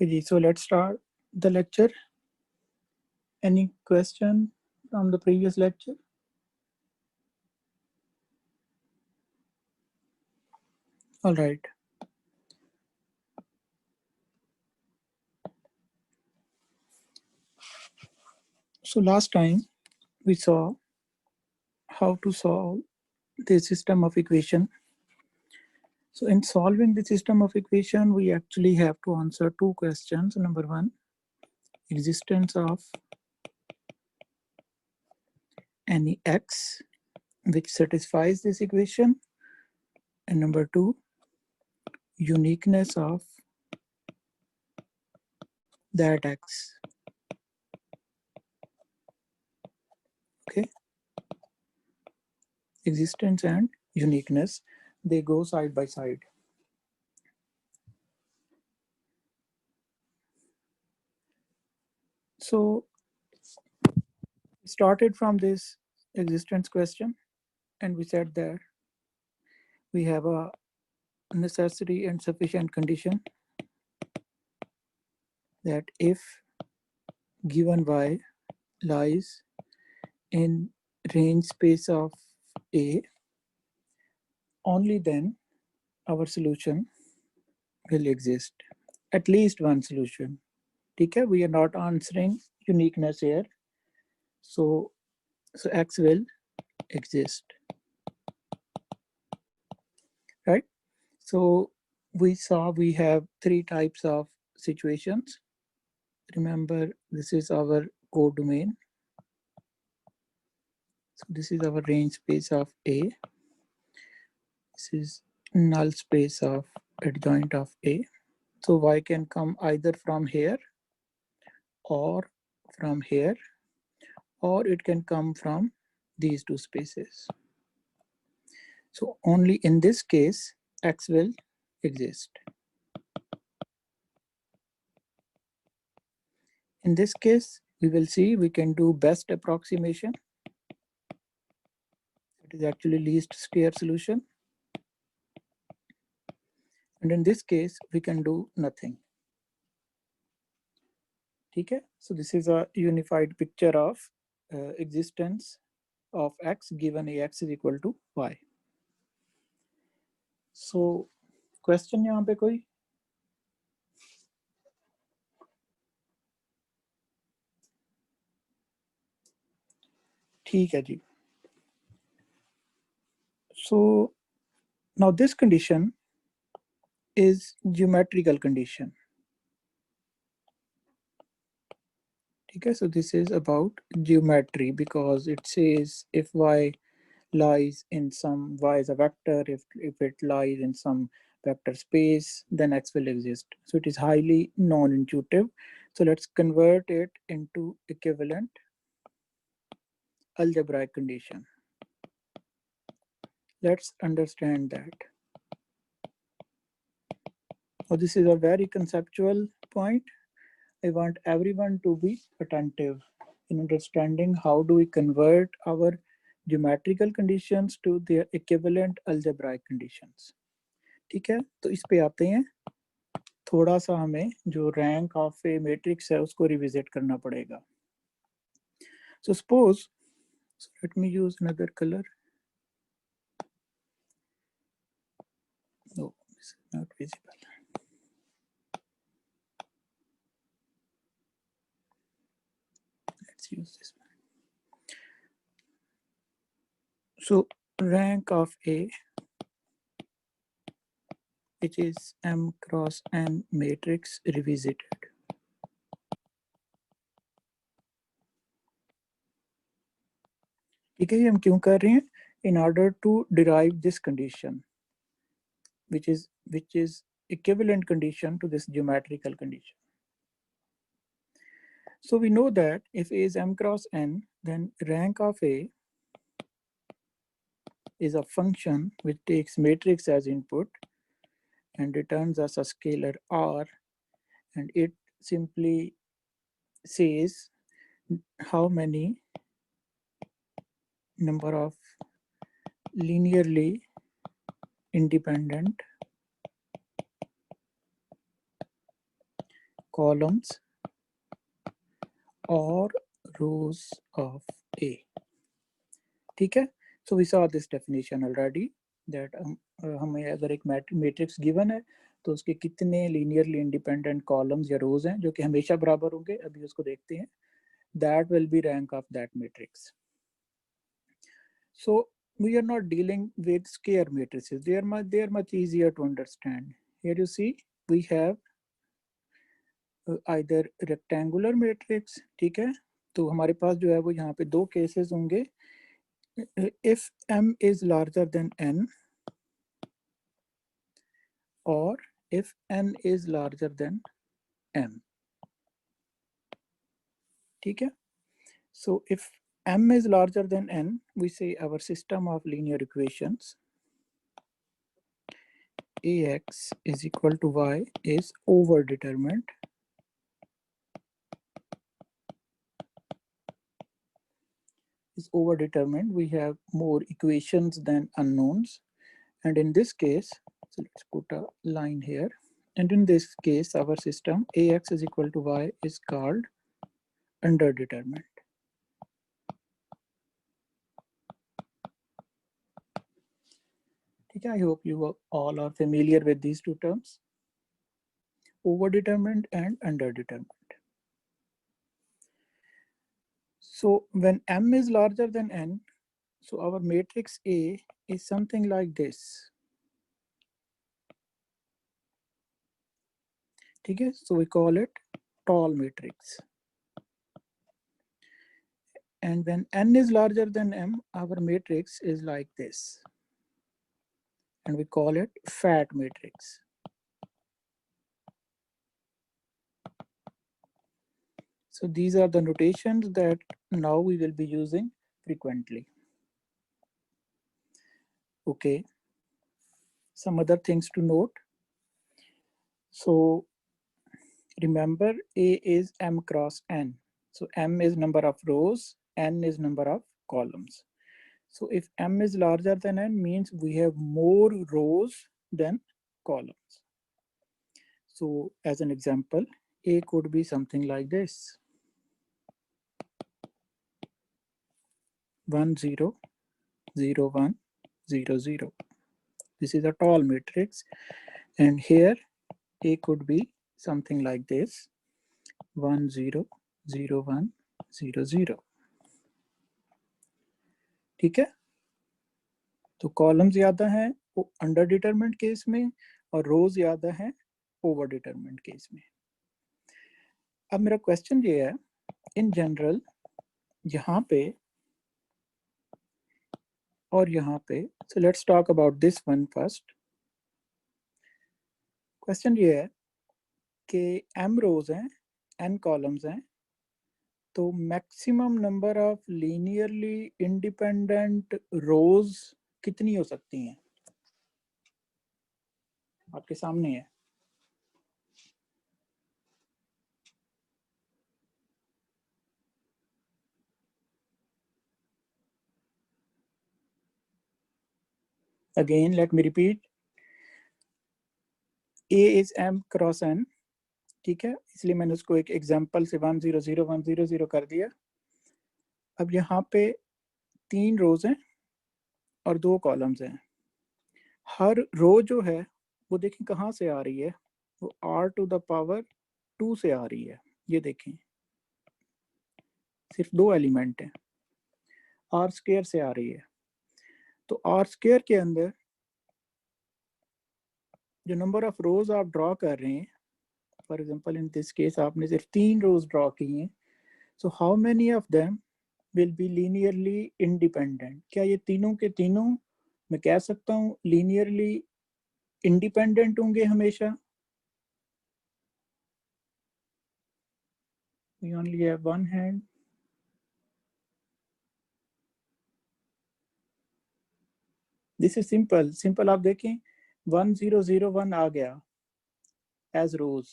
Okay, so let's start the lecture. Any question from the previous lecture? All right. So last time we saw how to solve the system of equation. So in solving the system of equation, we actually have to answer two questions. Number one, existence of any x which satisfies this equation. And number two, uniqueness of that x. Okay. Existence and uniqueness, they go side by side. So we started from this existence question, and we said that we have a necessary and sufficient condition that if given y lies in range space of A, only then our solution will exist. At least one solution. Okay, we are not answering uniqueness here. So X will exist, right? So we saw we have three types of situations. Remember, this is our codomain. So this is our range space of A. This is null space of adjoint of A. So y can come either from here or from here, or it can come from these two spaces. So only in this case, X will exist. In this case, we will see we can do best approximation. It is actually least square solution. And in this case, we can do nothing. Okay? So this is a unified picture of existence of X given Ax is equal to Y. So question यहाँ पे कोई? ठीक है जी. So now this condition is geometrical condition. Okay, so this is about geometry because it says if y lies in some, y is a vector, if it lies in some vector space, then X will exist. So it is highly non-intuitive. So let's convert it into equivalent algebraic condition. Let's understand that. So this is a very conceptual point. I want everyone to be attentive in understanding how do we convert our geometrical conditions to their equivalent algebraic conditions. ठीक है, तो इस पे आते हैं. थोड़ा सा हमें जो रैंक ऑफ ए मैट्रिक्स है उसको रिविजिट करना पड़ेगा. So suppose, so let me use another color. No, this is not visible. Let's use this one. So rank of A, which is M cross N matrix revisited. ठीक है, ये हम क्यों कर रहे हैं? In order to derive this condition, which is equivalent condition to this geometrical condition. So we know that if A is M cross N, then rank of A is a function which takes matrix as input and returns us a scalar R, and it simply says how many number of linearly independent columns or rows of A. ठीक है, so we saw this definition already that हमें अगर एक matrix given है तो उसके कितने linearly independent columns या रोज हैं जो कि हमेशा बराबर होंगे, अभी उसको देखते हैं. That will be rank of that matrix. So we are not dealing with square matrices. They are much easier to understand. Here you see we have either rectangular matrix, ठीक है, तो हमारे पास जो है वो यहाँ पे दो केसेस होंगे. If m is larger than n or if n is larger than m, ठीक है. So if m is larger than n, we say our system of linear equations ax is equal to y is overdetermined. Is overdetermined. We have more equations than unknowns, and in this case, so let's put a line here. And in this case, our system ax is equal to y is called underdetermined. Okay, I hope you all are familiar with these two terms, overdetermined and underdetermined. So when m is larger than n, so our matrix A is something like this. Okay, so we call it tall matrix. And when n is larger than m, our matrix is like this. And we call it fat matrix. So these are the notations that now we will be using frequently. Okay, some other things to note. So remember A is m cross n. So m is number of rows, n is number of columns. So if m is larger than n means we have more rows than columns. So as an example, A could be something like this. 1 0 0 1 0 0. This is a tall matrix, and here A could be something like this. 1 0 0 1 0 0. ठीक है, तो columns ज्यादा हैं under determinant case में और रोज ज्यादा हैं over determinant case में. अब मेरा क्वेश्चन ये है, इन जनरल यहाँ पे और यहाँ पे, so let's talk about this one first. Question ये है कि m रोज हैं, n कॉलम्स हैं, तो maximum number of linearly independent rows कितनी हो सकती हैं? आपके सामने है. Again, let me repeat. A is m cross n, ठीक है, इसलिए मैंने उसको एक एग्जांपल से 1 0 0 1 0 0 कर दिया. अब यहाँ पे 3 रोज हैं और 2 कॉलम्स हैं. हर रो जो है वो देखें कहाँ से आ रही है, वो r टू द पावर 2 से आ रही है. ये देखें, सिर्फ 2 एलिमेंट हैं, r स्क्वायर से आ रही है. तो r स्क्वायर के अंदर जो नंबर ऑफ रोज आप ड्रॉ कर रहे हैं, for example in this case आपने सिर्फ 3 रोज ड्रॉ की हैं, so how many of them will be linearly independent? क्या ये तीनों के तीनों मैं कह सकता हूँ लीनियरली इंडिपेंडेंट होंगे हमेशा? We only have one hand. This is simple. Simple आप देखें 1 0 0 1 आ गया एज रोज.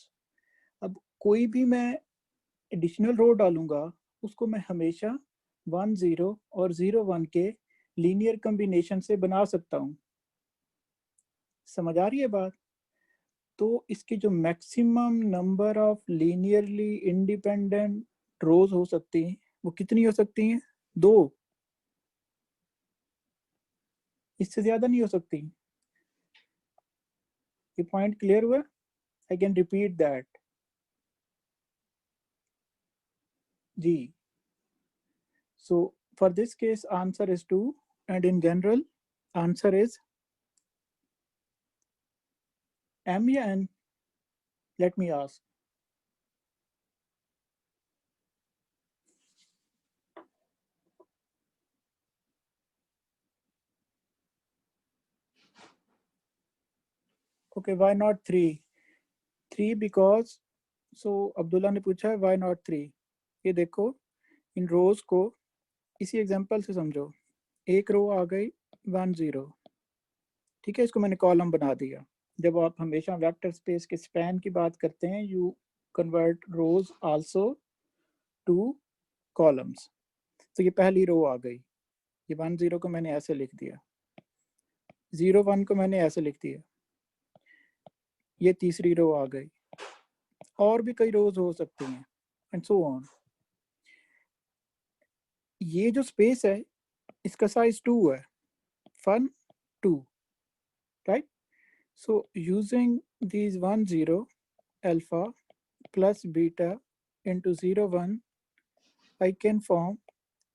अब कोई भी मैं एडिशनल रो डालूंगा उसको मैं हमेशा 1 0 और 0 1 के लीनियर कॉम्बिनेशन से बना सकता हूँ. समझ आ रही है बात? तो इसकी जो maximum number of linearly independent rows हो सकती हैं वो कितनी हो सकती हैं? 2, इससे ज्यादा नहीं हो सकती। ये पॉइंट क्लियर हुआ? I can repeat that. जी, so for this case answer is 2, and in general answer is m या n? Let me ask. Okay, why not 3? 3 because, so Abdullah ने पूछा है why not 3। ये देखो, इन रोज को इसी एग्जांपल से समझो। एक रो आ गई 1 0, ठीक है, इसको मैंने कॉलम बना दिया। जब आप हमेशा वेक्टर स्पेस के स्पैन की बात करते हैं, you convert rows also to columns. तो ये पहली रो आ गई, ये 1 0 को मैंने ऐसे लिख दिया, 0 1 को मैंने ऐसे लिख दिया, ये तीसरी रो आ गई, और भी कई रोज हो सकती हैं एंड सो ऑन। ये जो स्पेस है इसका साइज 2 है, 1 2, right? So using these 1 0 alpha plus beta into 0 1, I can form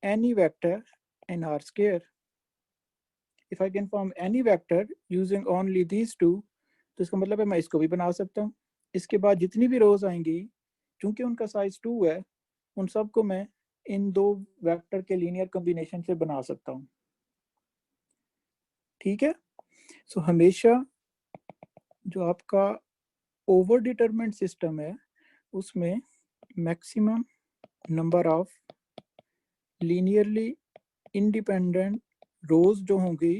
any vector in R square. If I can form any vector using only these two, तो इसका मतलब है मैं इसको भी बना सकता हूँ। इसके बाद जितनी भी रोज आएंगी, चूंकि उनका साइज 2 है, उन सबको मैं इन दो वेक्टर के लीनियर कॉम्बिनेशन से बना सकता हूँ। ठीक है, सो हमेशा जो आपका ओवर डिटरमिनेंट सिस्टम है उसमें maximum number of linearly independent rows जो होंगी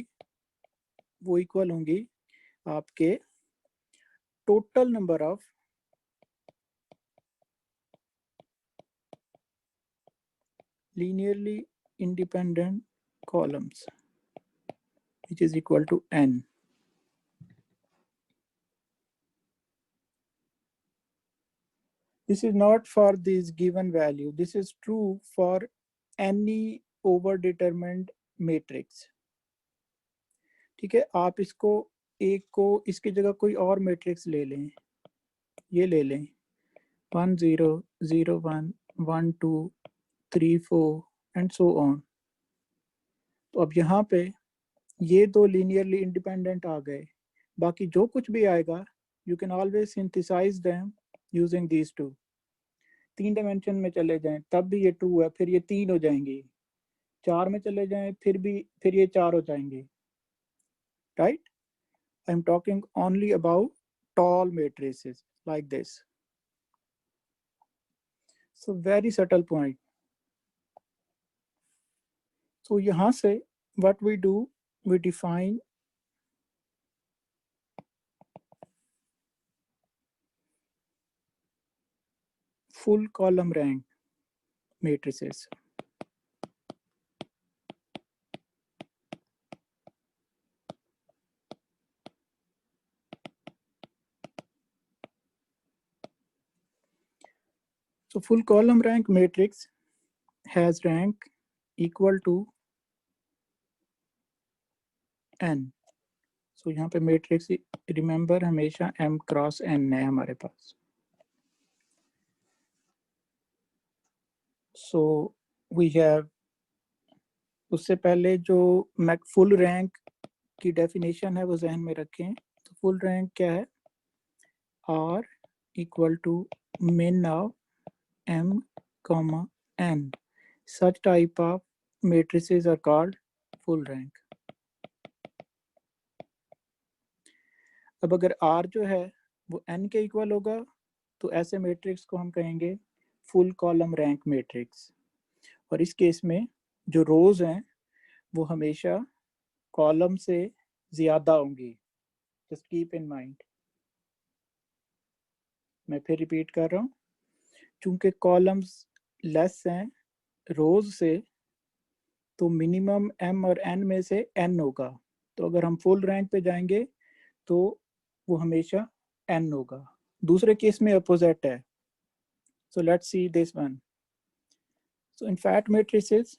वो इक्वल होंगी आपके total number of linearly independent columns, which is equal to n. This is not for this given value. This is true for any overdetermined matrix. ठीक है, आप इसको एक को इसकी जगह कोई और मैट्रिक्स ले लें, ये ले लें 1 0 0 1 1 2 3 4 एंड सो ऑन। तो अब यहाँ पे ये दो लीनियरली इंडिपेंडेंट आ गए, बाकी जो कुछ भी आएगा you can always synthesise them using these two. 3 dimension में चले जाएं तब भी ये 2 है, फिर ये 3 हो जाएंगी, 4 में चले जाएं फिर ये 4 हो जाएंगे, right? I am talking only about tall matrices like this. So very subtle point. So यहाँ से what we do, we define full column rank matrices. So full column rank matrix has rank equal to n. So यहाँ पे matrix remember हमेशा m cross n है हमारे पास। So we have, उससे पहले जो फुल रैंक की डेफिनेशन है वो जहन में रखें। तो फुल रैंक क्या है? R equal to min of m comma n. Such type of matrices are called full rank. अब अगर R जो है वो n के इक्वल होगा तो ऐसे मैट्रिक्स को हम कहेंगे फुल कॉलम रैंक मैट्रिक्स। और इस केस में जो रोज हैं वो हमेशा कॉलम से ज्यादा होंगी। Just keep in mind. मैं फिर रिपीट कर रहा हूँ, चूंकि कॉलम्स लेस हैं रोज से तो मिनिमम m और n में से n होगा। तो अगर हम फुल रैंक पे जाएंगे तो वो हमेशा n होगा। दूसरे केस में अपोजिट है। So let's see this one. So in fat matrices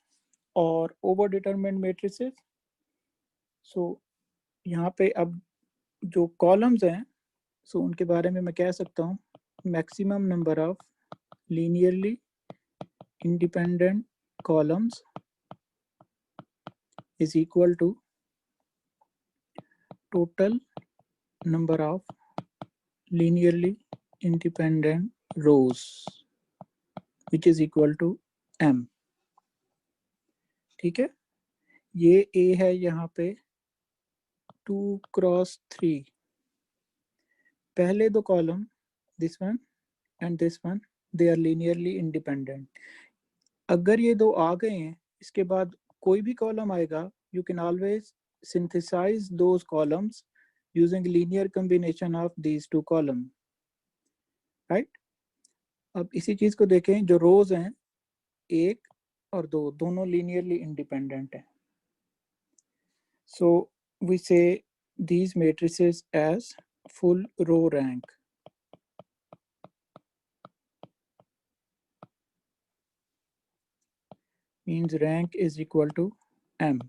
or overdetermined matrices, so यहाँ पे अब जो कॉलम्स हैं, so उनके बारे में मैं कह सकता हूँ maximum number of linearly independent columns is equal to total number of linearly independent rows, which is equal to m. ठीक है, ये a है यहाँ पे 2 क्रॉस 3, पहले दो column this one and this one they are linearly independent. अगर ये दो आ गए हैं, इसके बाद कोई भी कॉलम आएगा, you can always synthesize those columns using linear combination of these two columns, right? अब इसी चीज को देखें, जो रोज हैं एक और दो दोनों लीनियरली इंडिपेंडेंट हैं। So we say these matrices as full row rank. Means rank is equal to m.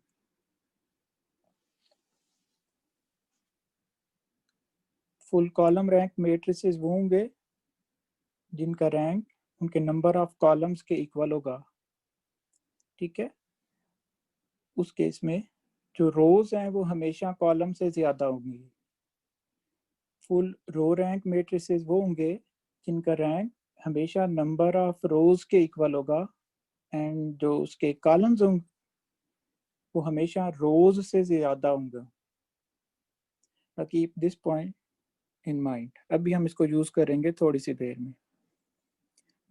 Full column rank matrices वो होंगे जिनका रैंक उनके नंबर ऑफ कॉलम्स के इक्वल होगा। ठीक है, उस केस में जो रोज हैं वो हमेशा कॉलम से ज्यादा होंगी। फुल रो रैंक मेट्रिसेस वो होंगे जिनका रैंक हमेशा नंबर ऑफ रोज के इक्वल होगा एंड जो उसके कॉलम्स होंगे वो हमेशा रोज से ज्यादा होंगे। Keep this point in mind. अभी हम इसको यूज करेंगे थोड़ी सी देर में।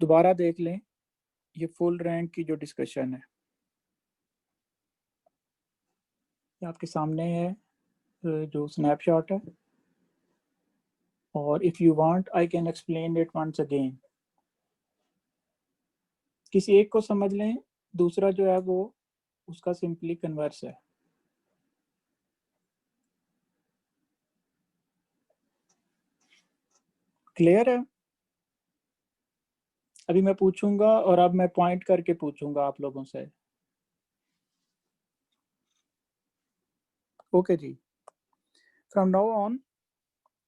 दोबारा देख लें ये फुल रैंक की जो डिस्कशन है, आपके सामने है जो स्नैपशॉट है, और if you want I can explain it once again. किसी एक को समझ लें, दूसरा जो है वो उसका सिंपली कन्वर्स है। क्लियर है? अभी मैं पूछूंगा और अब मैं पॉइंट करके पूछूंगा आप लोगों से। ओके जी, from now on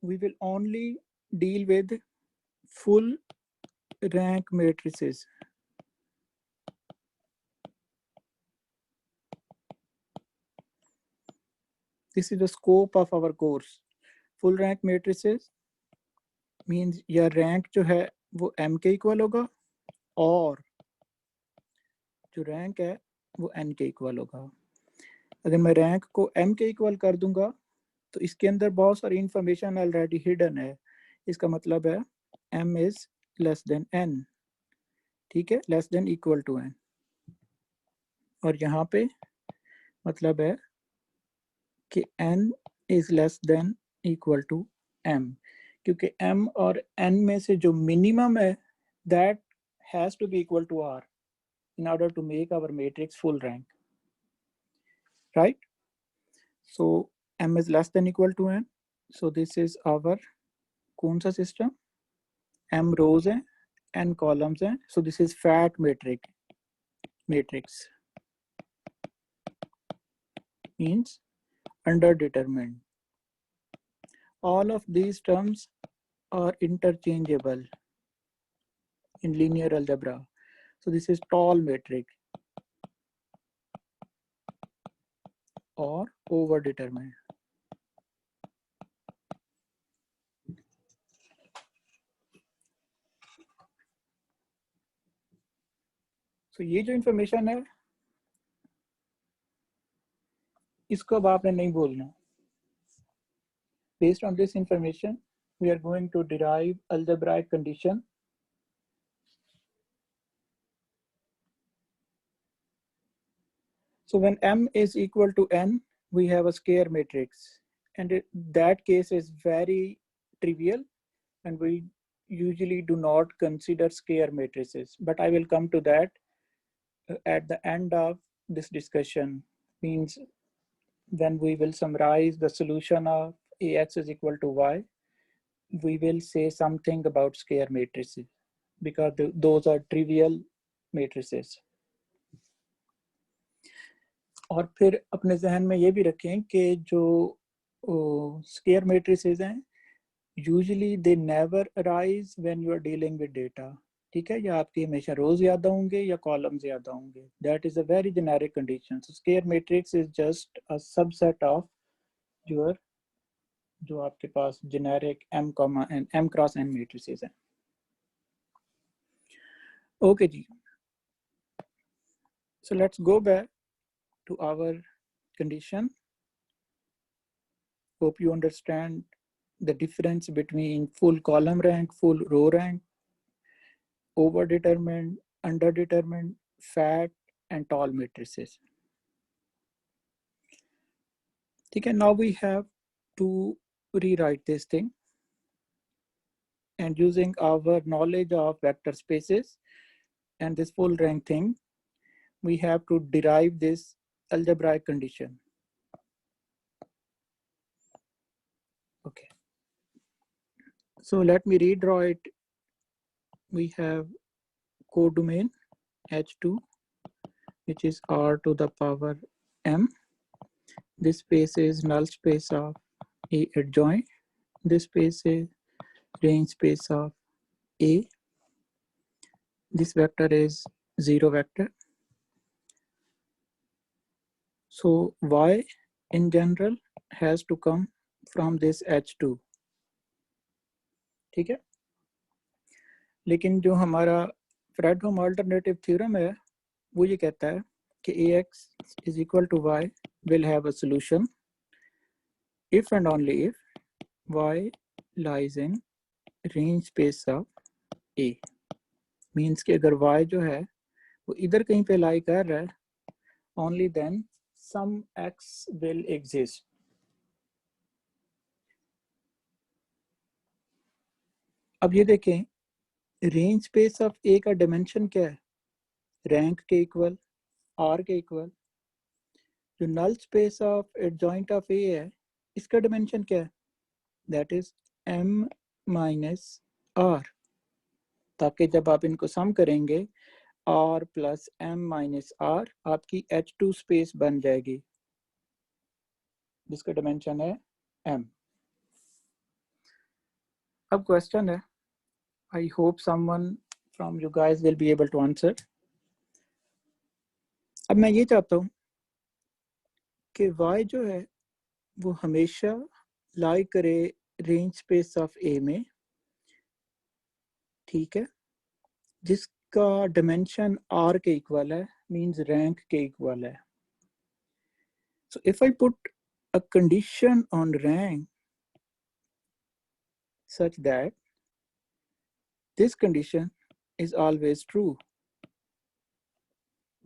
we will only deal with full rank matrices. This is the scope of our course. Full rank matrices means या रैंक जो है वो m के इक्वल होगा और जो रैंक है वो n के इक्वल होगा। अगर मैं रैंक को m के इक्वल कर दूंगा तो इसके अंदर बहुत सारी इंफॉर्मेशन ऑलरेडी हिडन है। इसका मतलब है m is less than n। ठीक है, less than equal to n। और यहाँ पे मतलब है कि n is less than equal to m, क्योंकि m और n में से जो मिनिमम है that has to be equal to r in order to make our matrix full rank, right? So m is less than equal to n, so this is our कौन सा system, m rows है n columns है, so this is fat matrix means underdetermined. All of these terms are interchangeable in linear algebra, so this is tall matrix or overdetermined. So ये जो information है इसको अब आपने नहीं बोलना। Based on this information, we are going to derive algebraic condition. So when m is equal to n, we have a square matrix, and that case is very trivial, and we usually do not consider square matrices, but I will come to that at the end of this discussion, means when we will summarize the solution of ax is equal to y we will say something about square matrices because those are trivial matrices. और फिर अपने जहन में ये भी रखें कि जो स्क्वायर मैट्रिसेस हैं usually they never arise when you are dealing with data, ठीक है, या आपके हमेशा रोज ज्यादा होंगे या कॉलम ज्यादा होंगे. That is a very generic condition. So square matrix is just a subset of your जो आपके पास generic m, n m cross n matrices हैं. ओके जी, so let's go back to our condition. Hope you understand the difference between full column rank, full row rank, overdetermined, underdetermined, fat and tall matrices. Okay, now we have to rewrite this thing, and using our knowledge of vector spaces and this full rank thing, we have to derive this algebraic condition. Okay, so let me redraw it. We have codomain H2, which is R to the power M. This space is null space of A adjoint. This space is range space of A. This vector is 0 vector. So Y in general has to come from this H2. ठीक है, लेकिन जो हमारा Fredholm alternative theorem है वो ये कहता है कि AX is equal to Y will have a solution if and only if Y lies in range space of A. Means कि अगर Y जो है वो इधर कहीं पे लाई कर रहा है, only then some X will exist. अब ये देखें रेंज स्पेस ऑफ ए का डायमेंशन क्या है, रैंक के इक्वल, आर के इक्वल. जो null space of adjoint of A है इसका डायमेंशन क्या है, that is m minus R. ताकि जब आप इनको सम करेंगे r plus m minus R आपकी H2 स्पेस बन जाएगी जिसका डायमेंशन है m. अब क्वेश्चन है, I hope someone from you guys will be able to answer. अब मैं ये चाहता हूँ कि y जो है वो हमेशा लाई करे रेंज स्पेस ऑफ A में, ठीक है, जिसका डायमेंशन R के इक्वल है, मींस रैंक के इक्वल है. So if I put a condition on rank such that this condition is always true,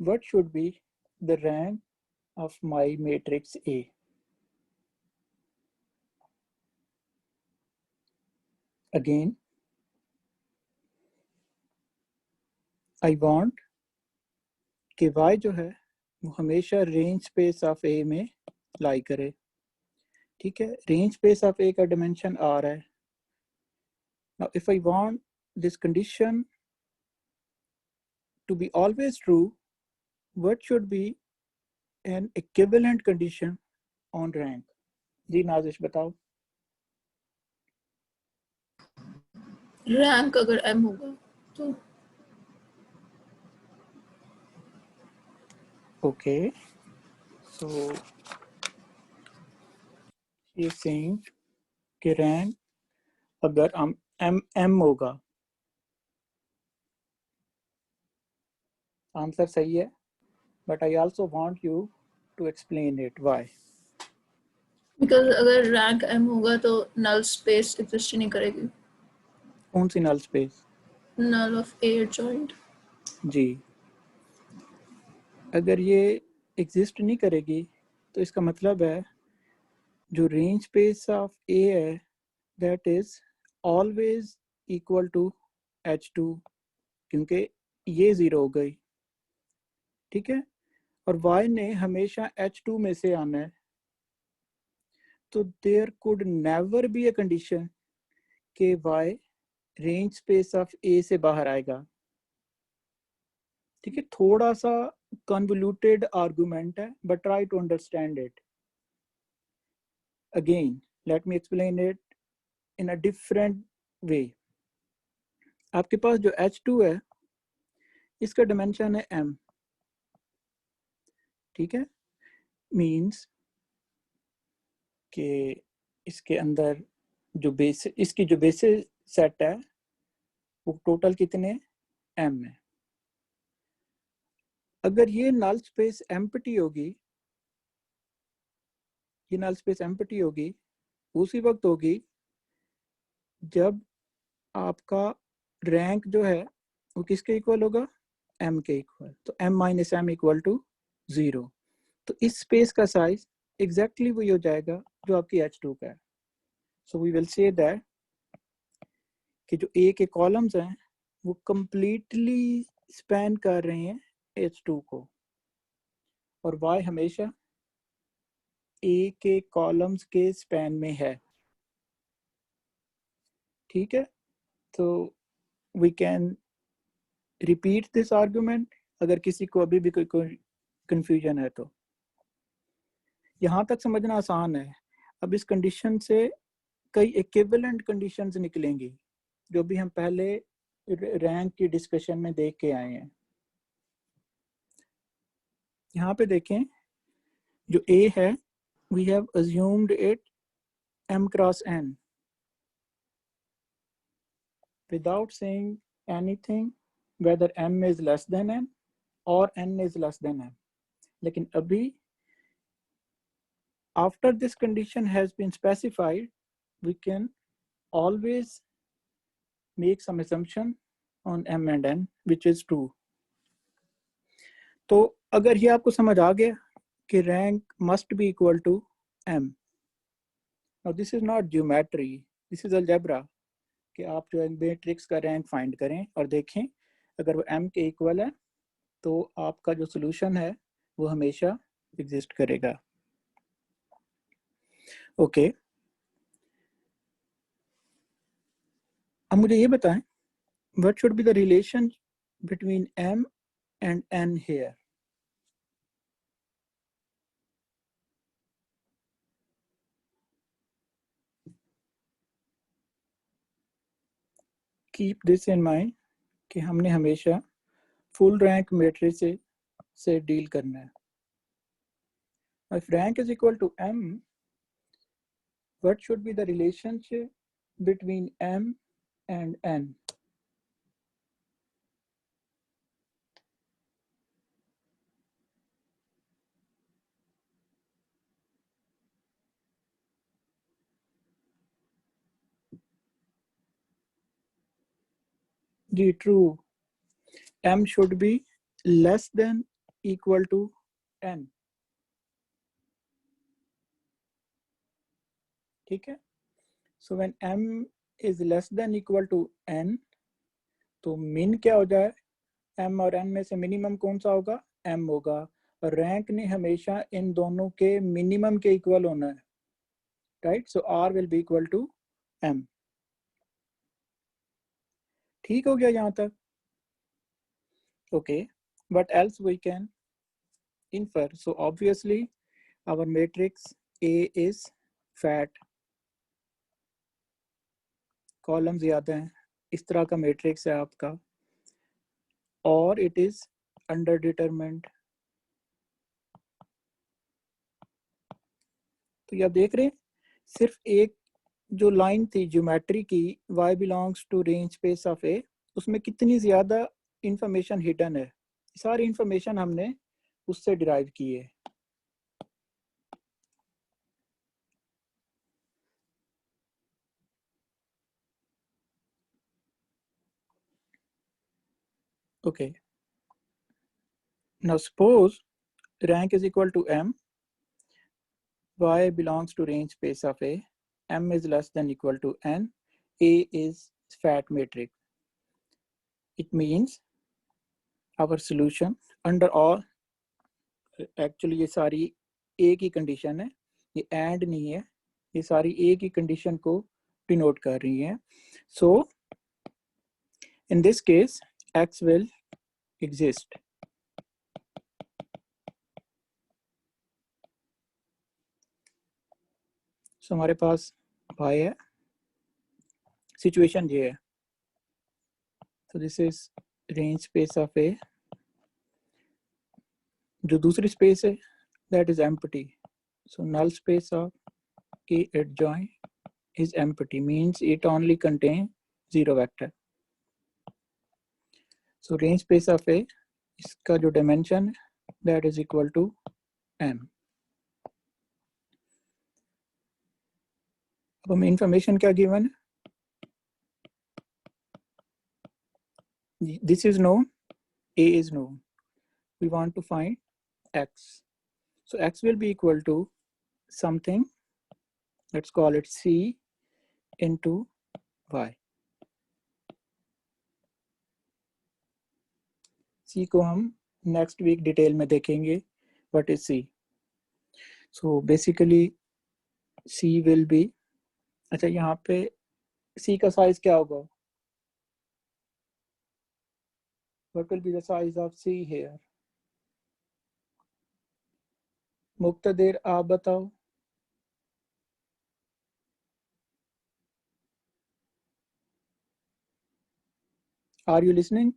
what should be the rank of my matrix A? Again, I want कि y जो है वो हमेशा range space of A में लाई करे, ठीक है. Range space of A का डायमेंशन R है. Now if I want this condition to be always true, what should be an equivalent condition on rank? जी नाजिश बताओ. रैंक अगर m होगा तो Okay, so she is saying कि rank अगर हम m होगा, आंसर सही है, but I also want you to explain it why. Because अगर रैंक m होगा तो नल स्पेस एग्जिस्ट नहीं करेगी. कौन सी null space? Null of A adjoint. जी, अगर ये एग्जिस्ट नहीं करेगी तो इसका मतलब है जो रेंज स्पेस ऑफ ए है that is always equal to H2, क्योंकि ये 0 हो गई, ठीक है, और y ने हमेशा H2 में से आना है. तो there could never be a condition कि y range space of A से बाहर आएगा। ठीक है, थोड़ा सा कन्वोल्यूटेड आर्गुमेंट है, but try to understand it. Again let me explain it in a different way. आपके पास जो H2 है इसका डिमेंशन है m। ठीक है, मींस कि इसके अंदर जो बेस, इसकी जो बेसिस सेट है वो टोटल कितने m है। अगर ये नल स्पेस एम्प्टी होगी, ये नल स्पेस एम्प्टी होगी, उसी वक्त होगी जब आपका रैंक जो है वो किसके इक्वल होगा, m के इक्वल। तो m minus m equal to 0। तो इस स्पेस का साइज एग्जैक्टली वही हो जाएगा जो आपकी H2 का है। So we will say that कि जो A के कॉलम्स हैं वो कंप्लीटली स्पैन कर रहे हैं H2 को, और Y हमेशा A के कॉलम्स के स्पैन में है। ठीक है, तो we can repeat this argument अगर किसी को अभी भी कोई कंफ्यूजन है तो। यहाँ तक समझना आसान है। अब इस कंडीशन से कई इक्विवेलेंट कंडीशंस निकलेंगी जो भी हम पहले रैंक की डिस्कशन में देख के आए हैं। यहाँ पे देखें, जो A है we have assumed it m cross n without saying anything whether m is less than n or n is less than m। लेकिन अभी after this condition has been specified we can always make some assumption on m and n which is true। तो अगर ये आपको समझ आ गया कि rank must be equal to m। now this is not geometry, this is algebra कि आप जो है मैट्रिक्स का रैंक फाइंड करें और देखें अगर वो m के इक्वल है तो आपका जो सोल्यूशन है वो हमेशा एग्जिस्ट करेगा। ओके, अब मुझे ये बताएं what should be the relation between m and n here. Keep this in mind कि हमने हमेशा फुल रैंक मैट्रिक्स से डील करना है। If rank is equal to m, what should be the relationship between m and n। जी true, m should be less than equal to n। ठीक है, so when m is less than equal to n तो मिन क्या हो जाए, m और n में से मिनिमम कौन सा होगा, m होगा, और रैंक ने हमेशा इन दोनों के मिनिमम के इक्वल होना है। Right, so r will be equal to m। ठीक हो गया यहाँ तक। Okay, what else we can infer? So obviously our matrix A is fat, column ज्यादा हैं, इस तरह का मैट्रिक्स है आपका, और इट इज अंडर डिटरमिन्ड। तो ये आप देख रहे हैं, सिर्फ एक जो लाइन थी ज्योमेट्री की y belongs to range space of A, उसमें कितनी ज्यादा इंफॉर्मेशन हिडन है। सारी इंफॉर्मेशन हमने उससे डिराइव की है। Okay, now suppose rank is equal to m, y belongs to range space of A, m is less than equal to n, A is fat matrix. It means our solution under all, actually ये सारी ए की condition है, ये and नहीं है, ये सारी ए की कंडीशन को डिनोट कर रही हैं. So in this case x will exist. So हमारे पास y है, सिचुएशन ये है. So this is range space of A. जो दूसरी स्पेस है that is empty. So null space of A adjoint is empty, means it only contains 0 vector. So range space of A, इसका जो dimension that is equal to m. अब हमें information क्या given है? This is known, A is known. We want to find x. So x will be equal to something, let's call it c into y. c को हम next week detail में देखेंगे. What is c? So basically c will be, अच्छा यहाँ पे c का size क्या होगा? What will be the size of c here? मुक्तदिर आप बताओ. Are you listening?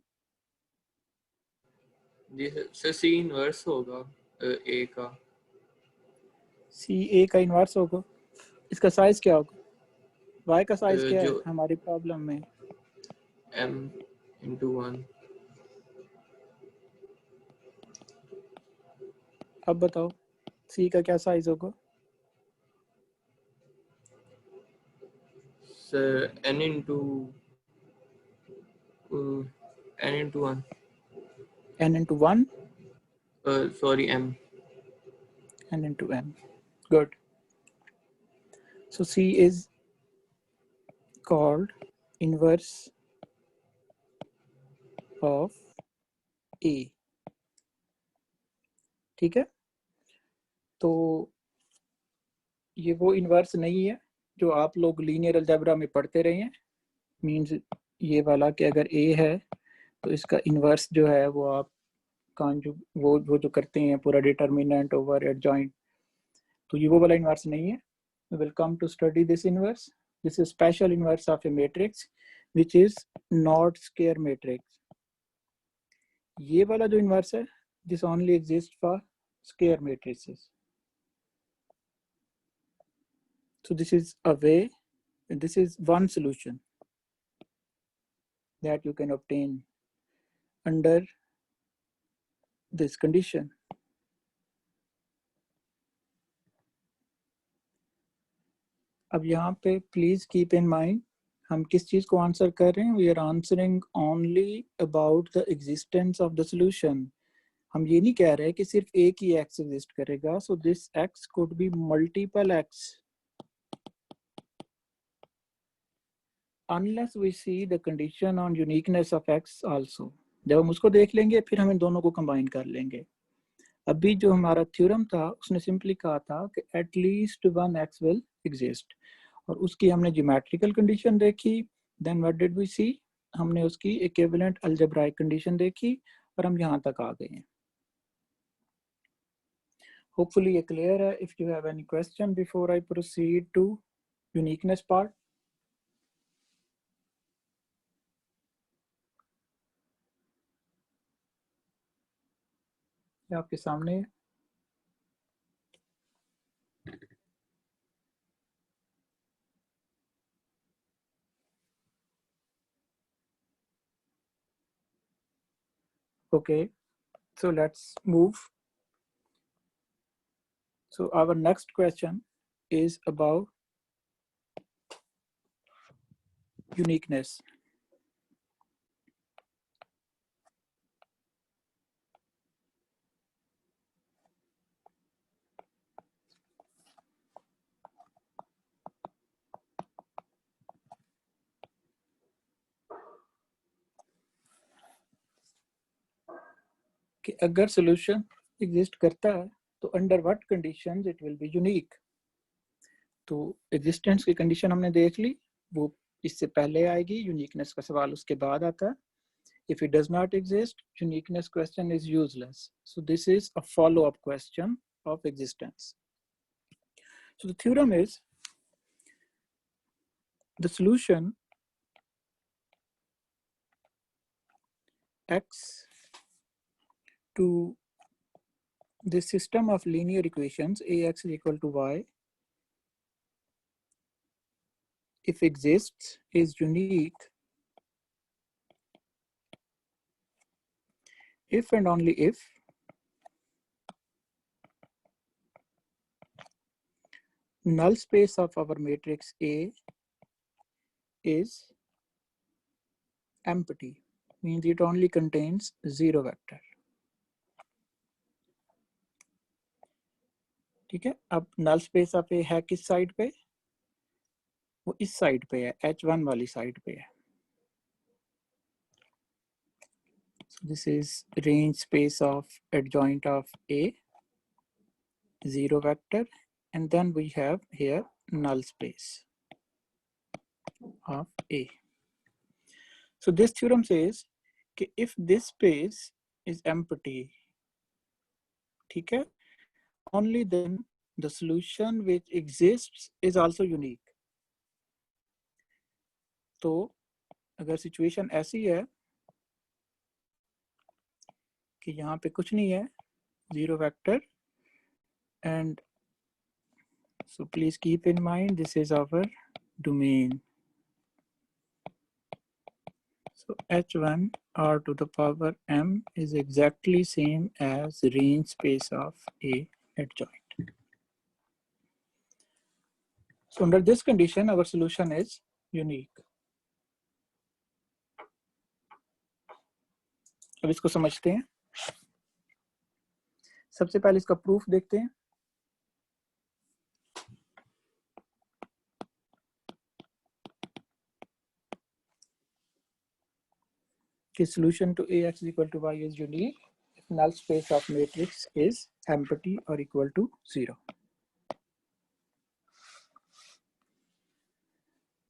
जी सी इनवर्स होगा ए का. c a का इनवर्स होगा. इसका साइज क्या होगा? y का साइज क्या है जो हमारी प्रॉब्लम में? m into 1. अब बताओ c का क्या साइज होगा? Sir n into 1. n into 1. Sorry, m. n into m. Good. So c is called inverse of a. ठीक है, तो ये वो इन्वर्स नहीं है जो आप लोग लीनियर अलजेब्रा में पढ़ते रहे हैं. मींस ये वाला कि अगर a है तो इसका इन्वर्स जो है वो आप वो जो करते हैं पूरा डिटर्मिनेंट ओवर एडजॉइंट, तो ये वो वाला इन्वर्स नहीं है. We will come to study this inverse. This is special inverse of a matrix which is not square matrix. ये वाला जो इन्वर्स है this only exists for square matrices. So this is a way, this is one solution that you can obtain under this condition. अब यहाँ पे please keep in mind हम किस चीज को आंसर कर रहे हैं. We are answering only about the existence of the solution. हम ये नहीं कह रहे कि सिर्फ एक ही एक्स एग्जिस्ट करेगा. So this x could be multiple x unless we see the condition on uniqueness of x also. जब हम उसको देख लेंगे फिर हम इन दोनों को कंबाइन कर लेंगे. अभी जो हमारा थ्योरम था उसने सिंपली कहा था कि at least one x will exist, और उसकी हमने ज्योमेट्रिकल कंडीशन देखी. देन व्हाट डिड वी सी, हमने उसकी इक्विवेलेंट अलजेब्राइक कंडीशन देखी और हम यहाँ तक आ गए हैं. होपफुली ये क्लियर है. If you have any question before I proceed to uniqueness part. आपके सामने okay, so let's move. So our next question is about uniqueness. कि अगर सॉल्यूशन एग्जिस्ट करता है तो under what conditions it will be unique. तो existence की condition हमने देख ली. वो इससे पहले आएगी, यूनिकनेस का सवाल उसके बाद आता है. If it does not exist, uniqueness question is useless. So this is a follow-up question of existence. So the theorem is the solution x to this system of linear equations ax is equal to y, if exists, is unique if and only if null space of our matrix A is empty, means it only contains zero vector. ठीक है, अब नल space of A है किस side पे, वो इस side पे है, H1 वाली साइड पे है. So this is range space of adjoint of A, zero vector, and then we have here null space of A. So this theorem says कि if this space is empty, ठीक है, only then the solution which exists is also unique. तो अगर situation ऐसी है कि यहाँ पे कुछ नहीं है, zero vector, and so please keep in mind this is our domain. So H1 r to the power m is exactly same as range space of A adjoint. So under this condition, our solution is unique. अब इसको समझते हैं. सबसे पहले इसका proof देखते हैं. कि solution to Ax is equal to y is unique if null space of matrix is empty or equal to 0.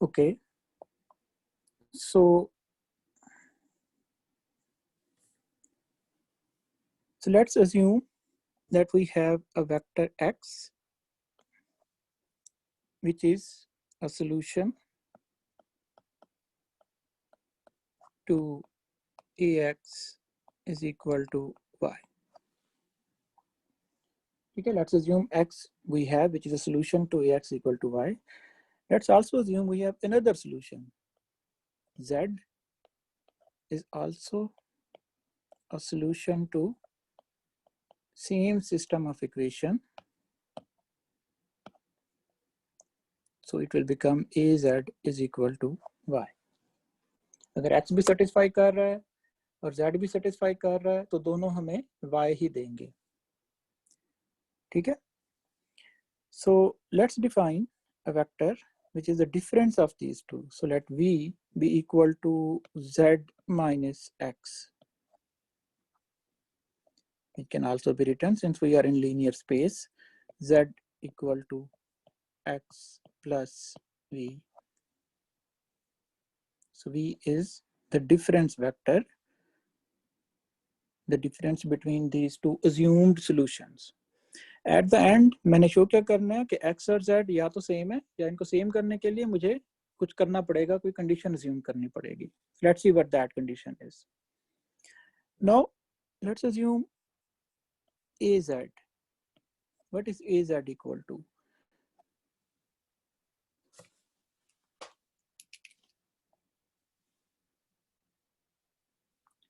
Okay. So let's assume that we have a vector x which is a solution to Ax is equal to y. Okay, let's assume x we have which is a solution to Ax equal to y. Let's also assume we have another solution. Z is also a solution to same system of equation. So it will become Az is equal to y. अगर x भी satisfy कर रहा है और z भी satisfy कर रहा है तो दोनों हमें y ही देंगे. ठीक है. So let's define a vector which is the difference of these two. So let v be equal to z minus x. It can also be written, since we are in linear space, z equal to x plus v. So v is the difference vector, the difference between these two assumed solutions. At the end मैंने show क्या करना है कि x और z या तो same है या इनको सेम करने के लिए मुझे कुछ करना पड़ेगा, कोई कंडीशन assume करनी पड़ेगी. Let's see what that condition is. Now let's assume Az. What is Az equal to?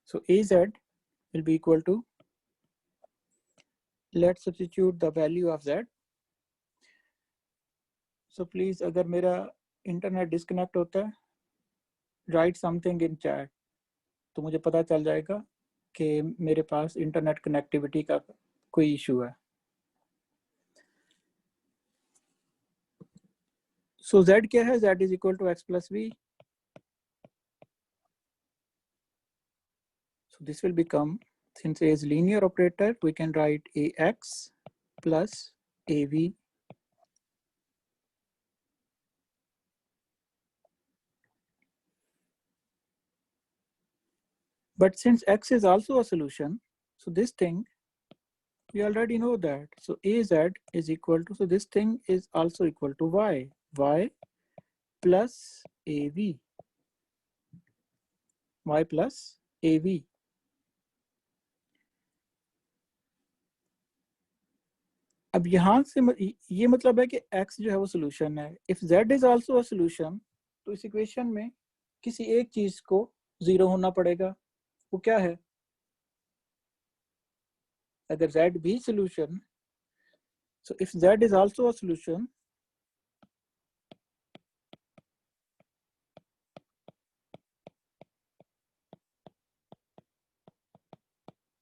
So Az will be equal to, let's substitute the value of z. So please अगर मेरा internet disconnect होता है, write something in chat, तो मुझे पता चल जाएगा कि मेरे पास इंटरनेट कनेक्टिविटी का कोई इशू है. So z क्या है? Z is equal to x plus v. So this will become, since A is linear operator, we can write ax plus av But since x is also a solution, so this thing, we already know that. So az is equal to, so this thing is also equal to y. Y plus av. Y plus av. अब यहाँ से ये मतलब है कि x जो है वो सोल्यूशन है. If z is also a solution, तो इस इक्वेशन में किसी एक चीज को 0 होना पड़ेगा. वो क्या है? अगर z भी solution, so if z is also a solution,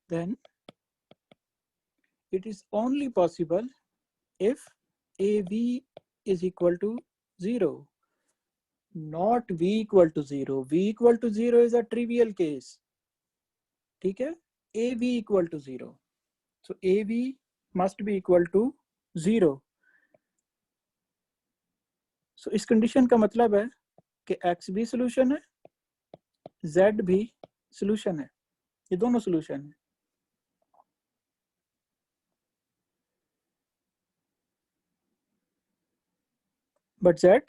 then it is only possible if av is equal to 0, not v equal to 0. v equal to 0 is a trivial case. ठीक है? av equal to 0. So av must be equal to 0. So इस condition का मतलब है कि x भी solution है, z भी सोल्यूशन है. ये दोनों सोल्यूशन है. बट z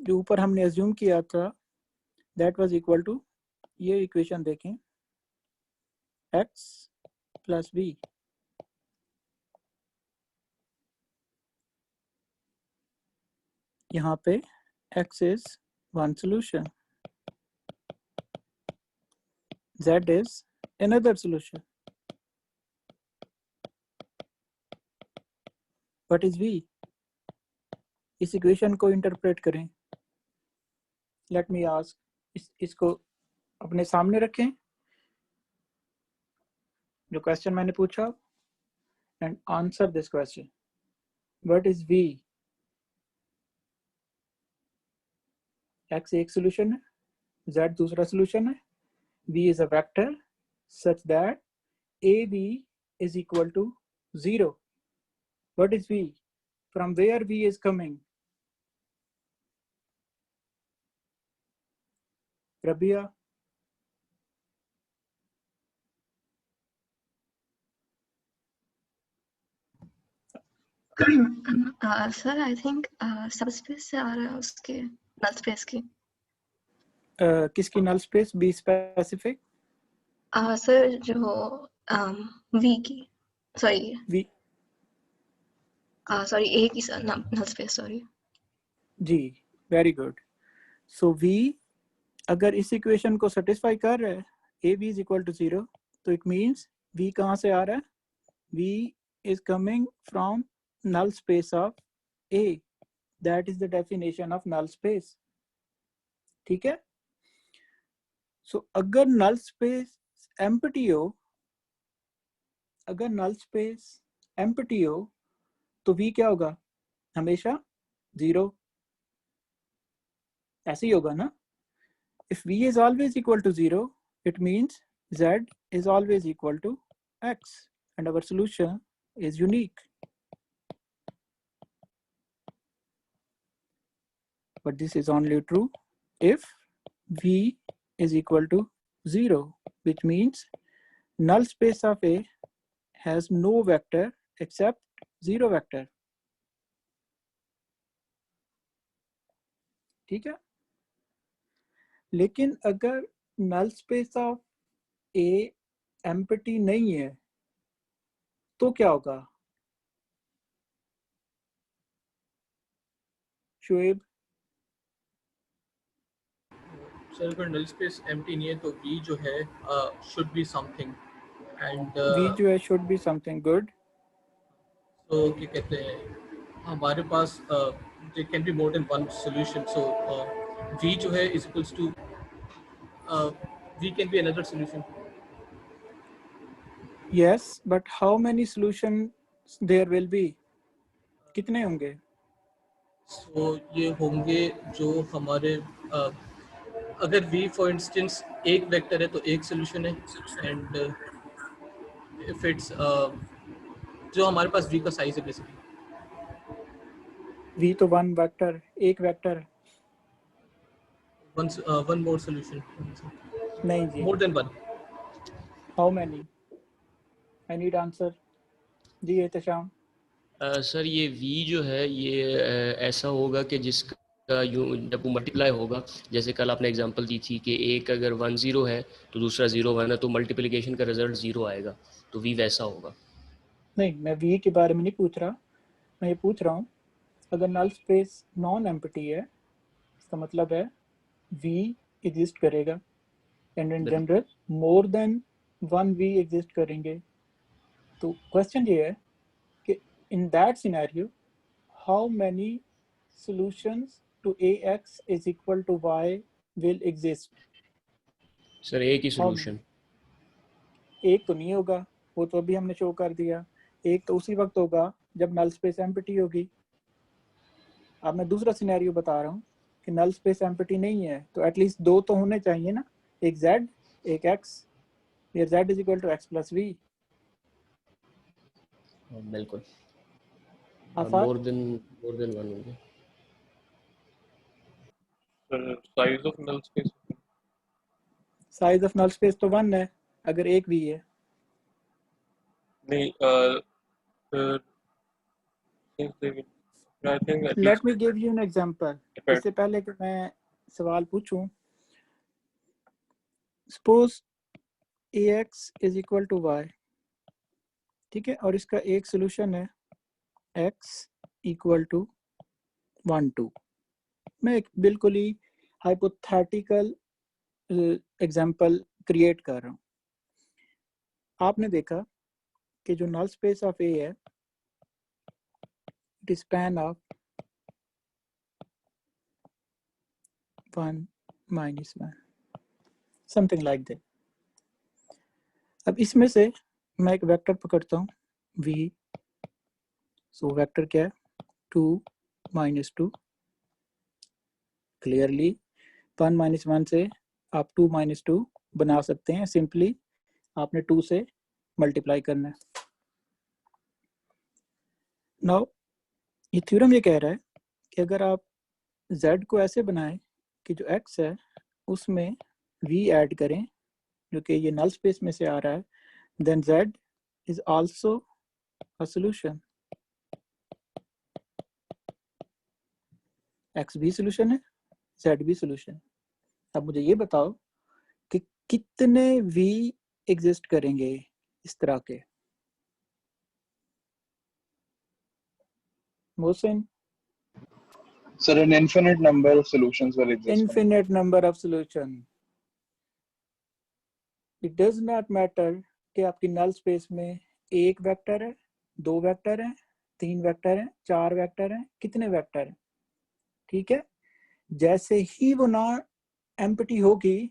जो ऊपर हमने अज्यूम किया था, दैट वाज इक्वल टू, ये इक्वेशन देखें, x प्लस v. यहाँ पे x is one solution, z is another solution. What is v? इस इक्वेशन को इंटरप्रेट करें. लेट मी आस्क, इसको अपने सामने रखें जो क्वेश्चन मैंने पूछा, and answer this question. What is v? x एक सोल्यूशन है, z दूसरा सोल्यूशन है, v is a vector such that av is equal to 0. What is v? From where v is coming? Rabia? Sir I think subspace से आ रहा है, उसके null space की. किसकी null space? Be specific. Sir जो v की, sorry v, sorry A की सर नल स्पेस, सॉरी. जी, वेरी गुड. सो v अगर इस इक्वेशन को सेटिस्फाई कर रहा है, av is equal to 0, तो इट मींस v कहाँ से आ रहा है? v is coming from null space of a. That is the definition of null space. ठीक है? So अगर null space empty हो, अगर null space empty हो, तो v क्या होगा? हमेशा 0. ऐसे ही होगा ना? If v is always equal to 0, it means z is always equal to x, and our solution is unique. But this is only true if v is equal to 0, which means null space of A has no vector except 0 vector. ठीक है? लेकिन अगर null space of A empty नहीं है, तो क्या होगा? Shoaib? Sir अगर नल स्पेस एम्प्टी नहीं है तो v जो है should be something, and v जो है should be something good. तो क्या कहते हैं, हमारे पास there can be more than one solution. So v जो है is equals to v can be another solution. Yes, but how many solutions there will be? कितने होंगे? सो ये होंगे जो हमारे अगर v फॉर इंस्टेंस एक वेक्टर है तो एक सॉल्यूशन है, एंड इफ इट्स जो हमारे पास v का साइज है बेसिकली. v तो वन वेक्टर, एक वेक्टर. One more solution. नहीं जी, more than one. How many? I need answer जी। एहतशाम, सर ये v जो है ये ऐसा होगा कि जिसका यूँ जब वो मल्टीप्लाई होगा, जैसे कल आपने एग्जांपल दी थी कि एक अगर 1 0 है तो दूसरा 0 1 है, तो मल्टीप्लिकेशन का रिजल्ट 0 आएगा, तो v वैसा होगा। नहीं मैं वी के बारे में नहीं पूछ रहा, मैं ये पूछ रहा हूँ अगर नल स्पेस नॉन एम्प्टी है, इसका मतलब है वी एग्जिस्ट करेगा, एंड इन बिल्कुल। General more than one v exist करेंगे। तो क्वेश्चन ये है कि in that scenario how many solutions to ax is equal to y will exist? Sir एक ही हाउ सोल्यूशन। मैनी? एक तो नहीं होगा, वो तो अभी हमने शो कर दिया। एक तो उसी वक्त होगा जब नल स्पेस एम्प्टी होगी। अब मैं दूसरा सिनेरियो बता रहा हूँ कि नल स्पेस एम्प्टी नहीं है, तो एटलीस्ट दो तो होने चाहिए ना, एक z एक x, या z is equal to x plus v. बिल्कुल। आसार मोर देन 1 होंगे। Size of null space size of null space तो 1 है अगर एक v है। नहीं, I think at let least me give you an example. depend. इससे पहले कि मैं सवाल पूछूं, suppose ax is equal to y, ठीक है, और इसका एक सोल्यूशन है x इक्वल टू 1 2। मैं एक बिल्कुल ही हाइपोथेटिकल एग्जांपल क्रिएट कर रहा हूँ। आपने देखा कि जो नल स्पेस ऑफ ए है, it is span of 1 minus 1, something like that. अब इसमें से मैं एक वेक्टर पकड़ता हूँ v, सो वेक्टर क्या है 2 minus 2। क्लियरली 1 minus 1 से आप 2 minus 2 बना सकते हैं, सिंपली आपने 2 से मल्टीप्लाई करना है। नाउ ये थ्योरम ये कह रहा है कि अगर आप z को ऐसे बनाएं कि जो x है उसमें v ऐड करें, जो कि ये नल स्पेस में से आ रहा है, then z is also a solution। x भी solution है, z भी solution। अब मुझे ये बताओ कि कितने v एग्जिस्ट करेंगे इस तरह के। Mohsin? Sir, an infinite number of solutions will exist. Infinite number of solution। It does not matter कि आपकी नल स्पेस में एक वेक्टर है, दो वेक्टर है, तीन वेक्टर है, चार वेक्टर है, कितने वेक्टर है, ठीक है। जैसे ही वो नॉन एम्प्टी होगी,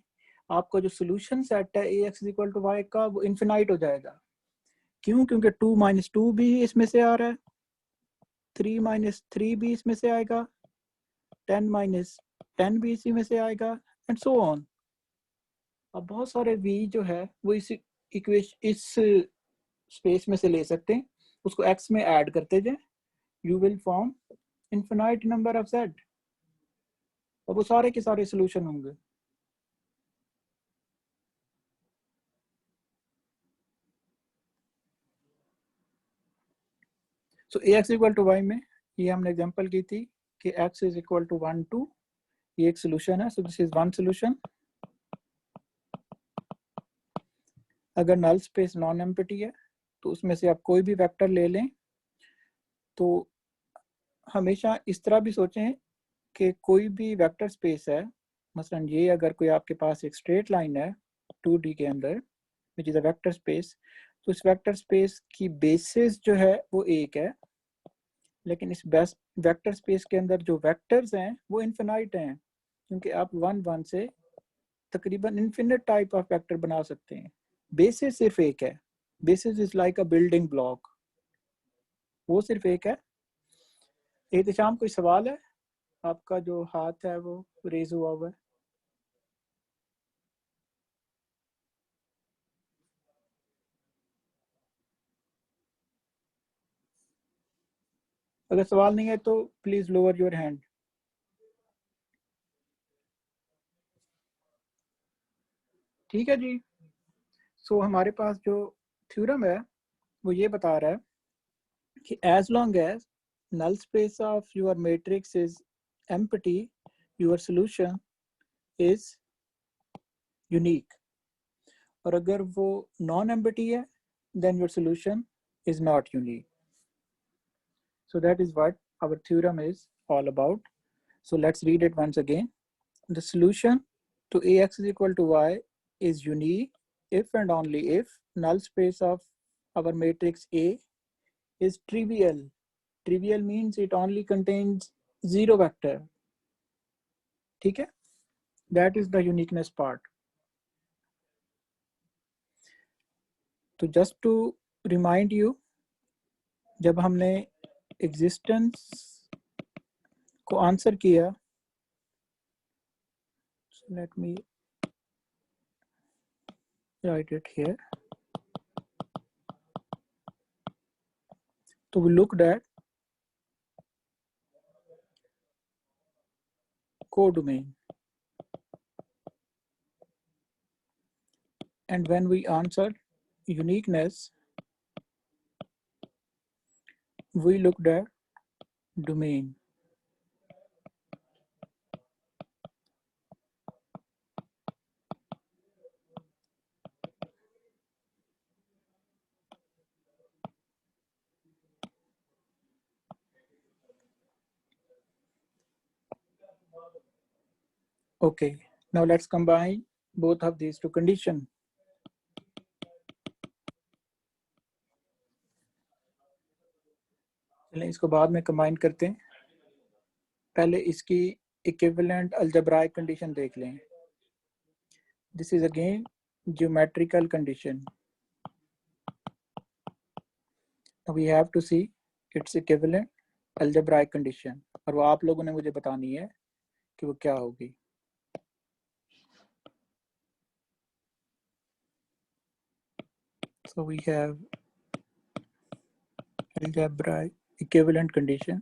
आपका जो सोल्यूशन सेट है ax इक्वल टू y का, वो इन्फिनाइट हो जाएगा। क्यों? क्योंकि 2 minus 2 भी इसमें से आ रहा है, 3 minus 3 भी इसमें से आएगा, 10 minus 10 भी इसी में से आएगा, एंड सो ऑन। अब बहुत सारे v जो है वो इस स्पेस में से ले सकते हैं, उसको x में ऐड करते जाए, you will form infinite number of z, और वो सारे के सारे सोल्यूशन होंगे। सो ax इक्वल टू y में ये हमने एग्जांपल की थी कि x इज इक्वल टू 1 2, ये एक सोल्यूशन है, so this is one solution. अगर नल स्पेस नॉन एम्प्टी है तो उसमें से आप कोई भी वेक्टर ले लें, तो हमेशा इस तरह भी सोचें कि कोई भी वेक्टर स्पेस है, मसलन ये अगर कोई आपके पास एक स्ट्रेट लाइन है 2D के अंदर which is a vector space, तो इस वेक्टर स्पेस की बेसिस जो है वो एक है, लेकिन इस बेस्ट वेक्टर स्पेस के अंदर जो वेक्टर्स हैं वो इनफिनाइट हैं, क्योंकि आप 1 1 से तकरीबन इनफिनिट टाइप ऑफ वेक्टर बना सकते हैं। बेसिस सिर्फ एक है, basis is like a building block, वो सिर्फ एक है। एहतशाम कोई सवाल है? आपका जो हाथ है वो रेज हुआ हुआ है। अगर सवाल नहीं है तो प्लीज लोअर योर हैंड। ठीक है जी। सो हमारे पास जो थ्योरम है वो ये बता रहा है कि as long as null space of your matrix is empty, your solution is unique. और अगर वो non empty है then your solution is not unique. So that is what our theorem is all about. So let's read it once again. The solution to ax is equal to y is unique if and only if null space of our matrix A is trivial. Trivial means it only contains zero vector. ठीक है? That is the uniqueness part. तो just to remind you, जब हमने existence को answer किया, so let me write it here. So we looked at codomain, and when we answered uniqueness, we looked at domain. Okay, now let's combine both of these two conditions. चलें इसको बाद में combine करते हैं, पहले इसकी equivalent algebraic condition देख लें. This is again geometrical condition. We have to see its equivalent algebraic condition, और वो आप लोगों ने मुझे बतानी है कि वो क्या होगी. So we have algebraic equivalent condition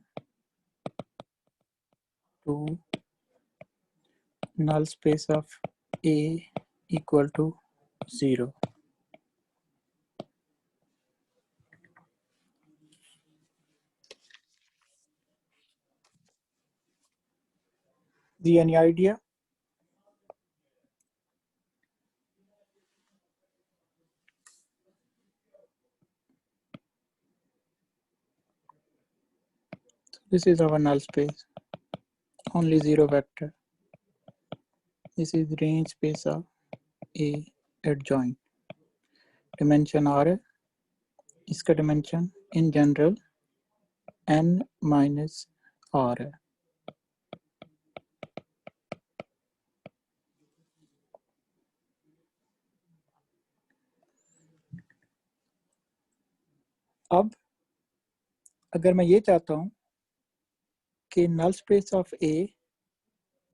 to null space of A equal to 0. Any idea? This is our null space, only zero vector. This is range space of A adjoint. Dimension R है, इसका dimension in general n minus R है. अब अगर मैं ये चाहता हूँ कि null space of A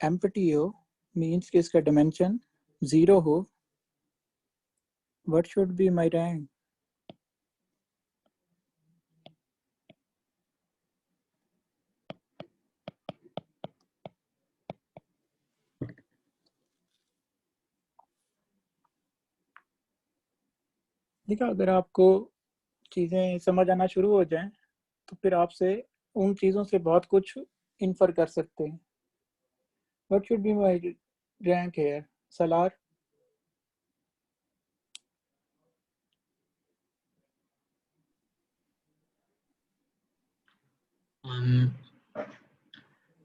empty हो, means कि इसका dimension 0 हो, what should be my rank? देखा, अगर आपको चीज़ें समझ आना शुरू हो जाएं तो फिर आपसे उन चीज़ों से बहुत कुछ इन्फर कर सकते हैं. What should be my rank here? Salar?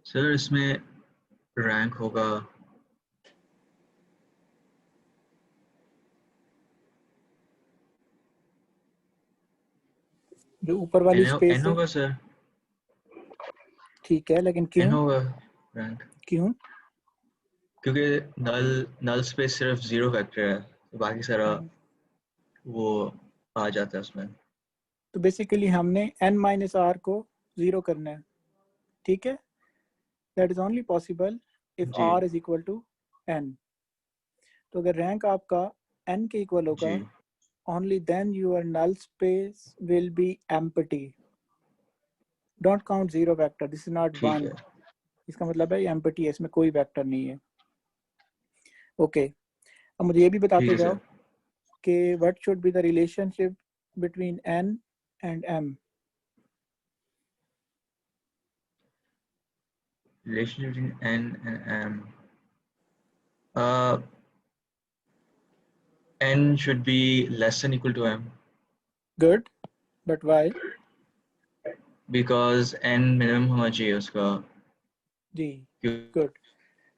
Sir इसमें रैंक होगा जो ऊपर वाली स्पेस एन है. होगा सर. ठीक है, लेकिन एन क्यों? होगा रैंक, क्यों? क्योंकि नल स्पेस सिर्फ जीरो वेक्टर है, तो बाकी सारा वो आ जाता है उसमें. तो बेसिकली हमने n माइनस आर को 0 करना है. ठीक है, that is only possible if r is equal to n. तो अगर रैंक आपका n के इक्वल होगा, only then your null space will be empty. Don't count zero vector. This is not one. इसका मतलब है ये empty है, इसमें कोई वेक्टर नहीं है. ओके, अब मुझे ये भी बताते ठीक है जाओ सर कि what should be the relationship between n and m. relationship between n and m n should be less than equal to m Good, but why? because n minimum होना चाहिए उसका जी, good.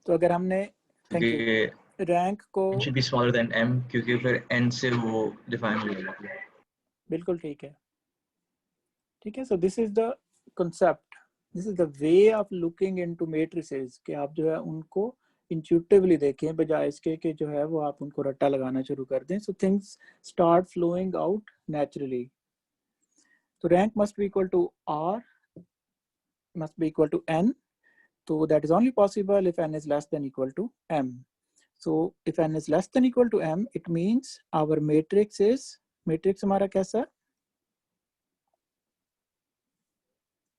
तो अगर हमने थैंक यू क्योंकि rank को n should be smaller than m क्योंकि फिर n से वो डिफाइन हो जाएगा बिल्कुल ठीक है, ठीक है. So this is the concept, this is the way of looking into matrices कि आप जो है उनको इंट्यूटिवली देखें बजाय इसके कि जो है वो आप उनको रट्टा लगाना शुरू कर दें. So things start flowing out naturally. तो rank must be equal to R, must be equal to n. So that is only possible if n is less than equal to m. So if n is less than equal to m, it means our matrix is, matrix हमारा कैसा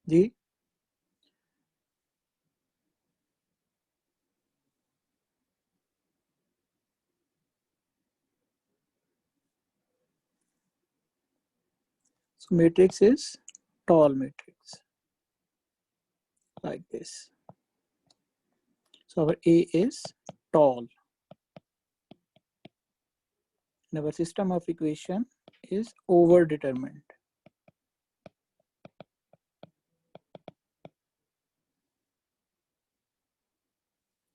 जी? So matrix is tall matrix like this. So our A is tall. And our system of equation is overdetermined.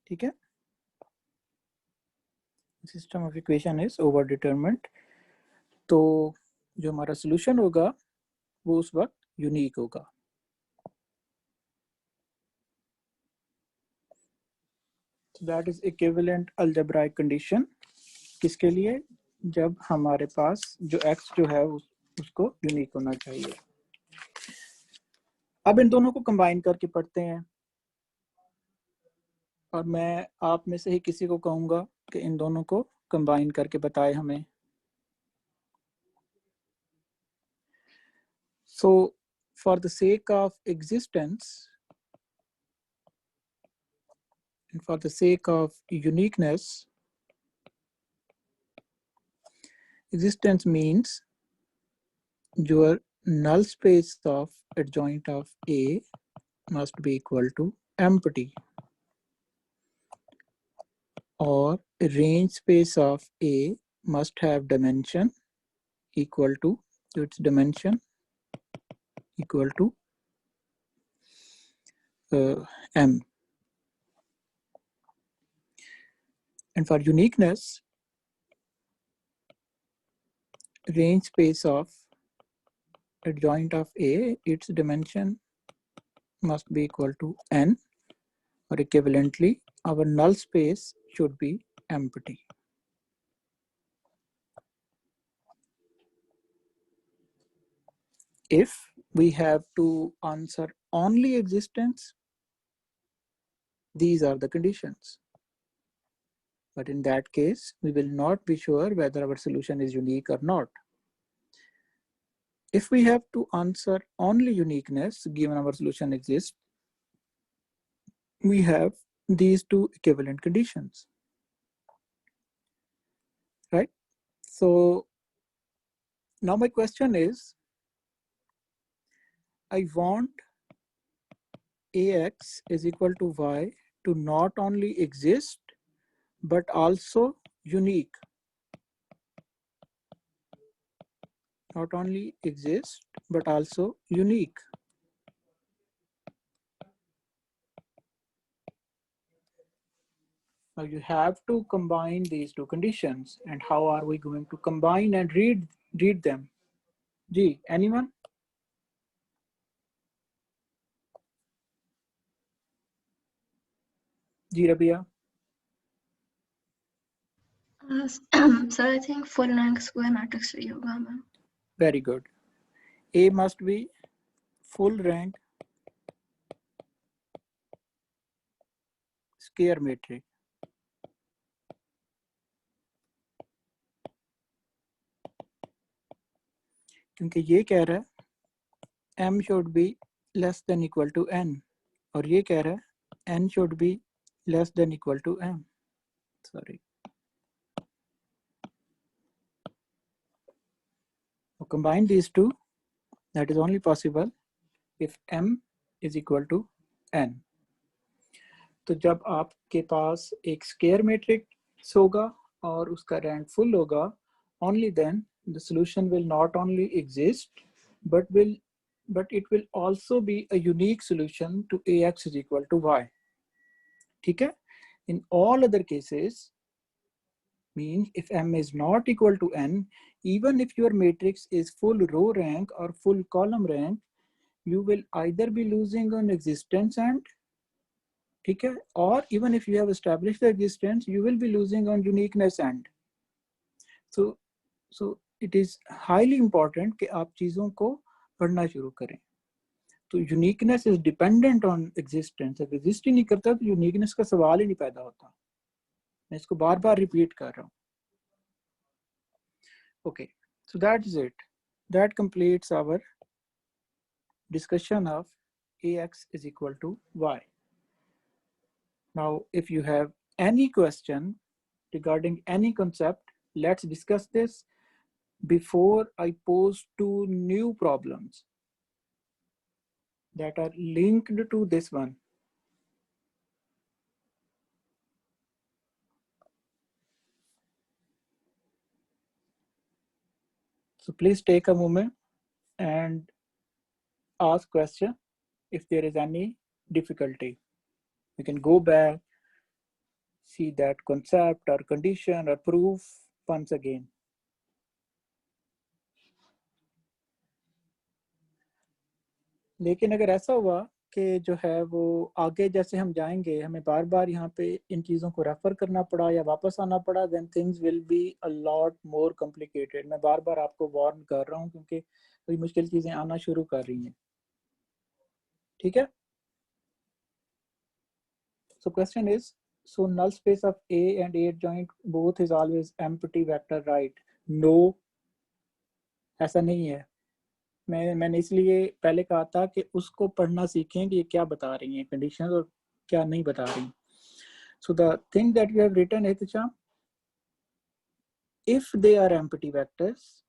ठीक है? System of equation is overdetermined. तो जो हमारा solution होगा वो उस वक्त यूनिक होगा. So that is equivalent algebraic condition. किसके लिए? जब हमारे पास जो x जो है उसको यूनिक होना चाहिए. अब इन दोनों को कंबाइन करके पढ़ते हैं और मैं आप में से ही किसी को कहूंगा कि इन दोनों को कंबाइन करके बताए हमें. So for the sake of existence and for the sake of uniqueness, existence means your null space of adjoint of A must be equal to empty, or range space of A must have dimension equal to its dimension equal to m. And for uniqueness, range space of adjoint of A, its dimension must be equal to n, or equivalently our null space should be empty. If we have to answer only existence, these are the conditions. But in that case, we will not be sure whether our solution is unique or not. If we have to answer only uniqueness, given our solution exists, we have these two equivalent conditions, right? So now my question is, I want AX is equal to Y to not only exist, but also unique. Not only exist, but also unique. Now you have to combine these two conditions. And how are we going to combine and read them? Ji, anyone? Ji, Rabia? Sir, I think full rank square matrix चाहिए होगा हमें. Very good. A must be full rank square matrix. क्योंकि ये कह रहा है m should be less than equal to n, और ये कह रहा है n should be less than equal to m. Sorry. combine these two. That is only possible if m is equal to n. तो जब आपके पास एक स्केयर मैट्रिक्स होगा और उसका रैंक फुल होगा, only then the solution will not only exist but it will also be a unique solution to ax is equal to y. ठीक है? In all other cases, means if m is not equal to n, even if your matrix is full row rank or full column rank, you will either be losing on existence end, ठीक है, or even if you have established the existence, you will be losing on uniqueness end. So it is highly important कि आप चीज़ों को पढ़ना शुरू करें. तो uniqueness is dependent on existence. अगर एग्जिस्ट ही नहीं करता तो यूनिकनेस का सवाल ही नहीं पैदा होता. मैं इसको बार बार रिपीट कर रहा हूँ. Okay, so that is it. That completes our discussion of ax is equal to y. Now, if you have any question regarding any concept, let's discuss this before I pose two new problems that are linked to this one. So please take a moment and ask question if there is any difficulty. You can go back, see that concept or condition or proof once again. लेकिन अगर ऐसा हुआ कि जो है वो आगे जैसे हम जाएंगे हमें बार बार यहाँ पे इन चीज़ों को रेफर करना पड़ा या वापस आना पड़ा, then things will be a lot more complicated. मैं बार बार आपको वार्न कर रहा हूँ क्योंकि कोई मुश्किल चीज़ें आना शुरू कर रही हैं. ठीक है? So question is, so null space of A and A adjoint both is always empty vector, right? No, ऐसा नहीं है. मैंने इसलिए पहले कहा था कि उसको पढ़ना सीखें कि ये क्या बता रही हैं कंडीशंस और क्या नहीं बता रही. So the thing that you have written है Tisham, if they are empty vectors,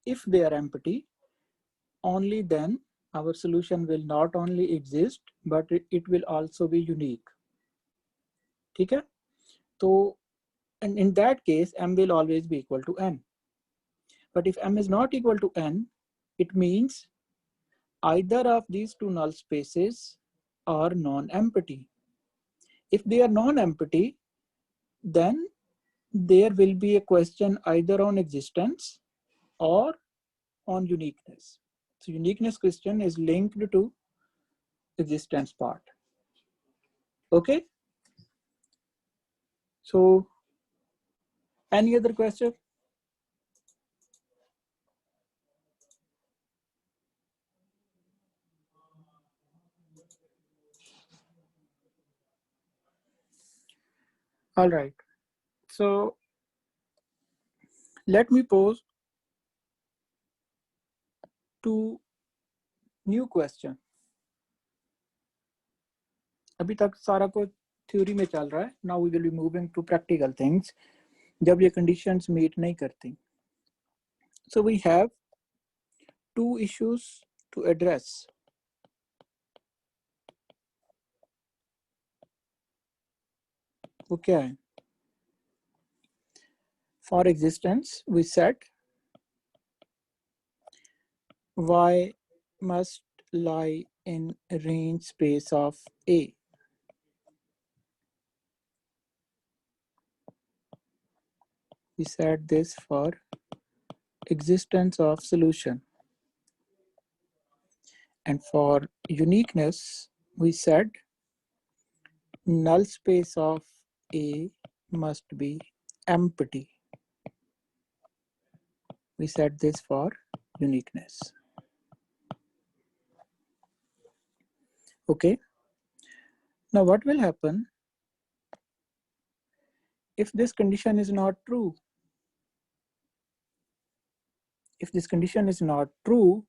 if they are empty, only then our solution will not only exist but it will also be unique. ठीक है? तो and in that case m will always be equal to n. But if m is not equal to n, it means either of these two null spaces are non-empty. If they are non-empty, then there will be a question either on existence or on uniqueness. So uniqueness question is linked to existence part. Okay? So any other question? All right. So let me pose two new question. अभी तक सारा कुछ theory में चल रहा है. Now we will be moving to practical things. जब ये conditions meet नहीं करती. So we have two issues to address. वो क्या है? For existence, we said y must lie in range space of A. We said this for existence of solution. And for uniqueness, we said null space of A must be empty. We said this for uniqueness. Okay. Now what will happen if this condition is not true? If this condition is not true,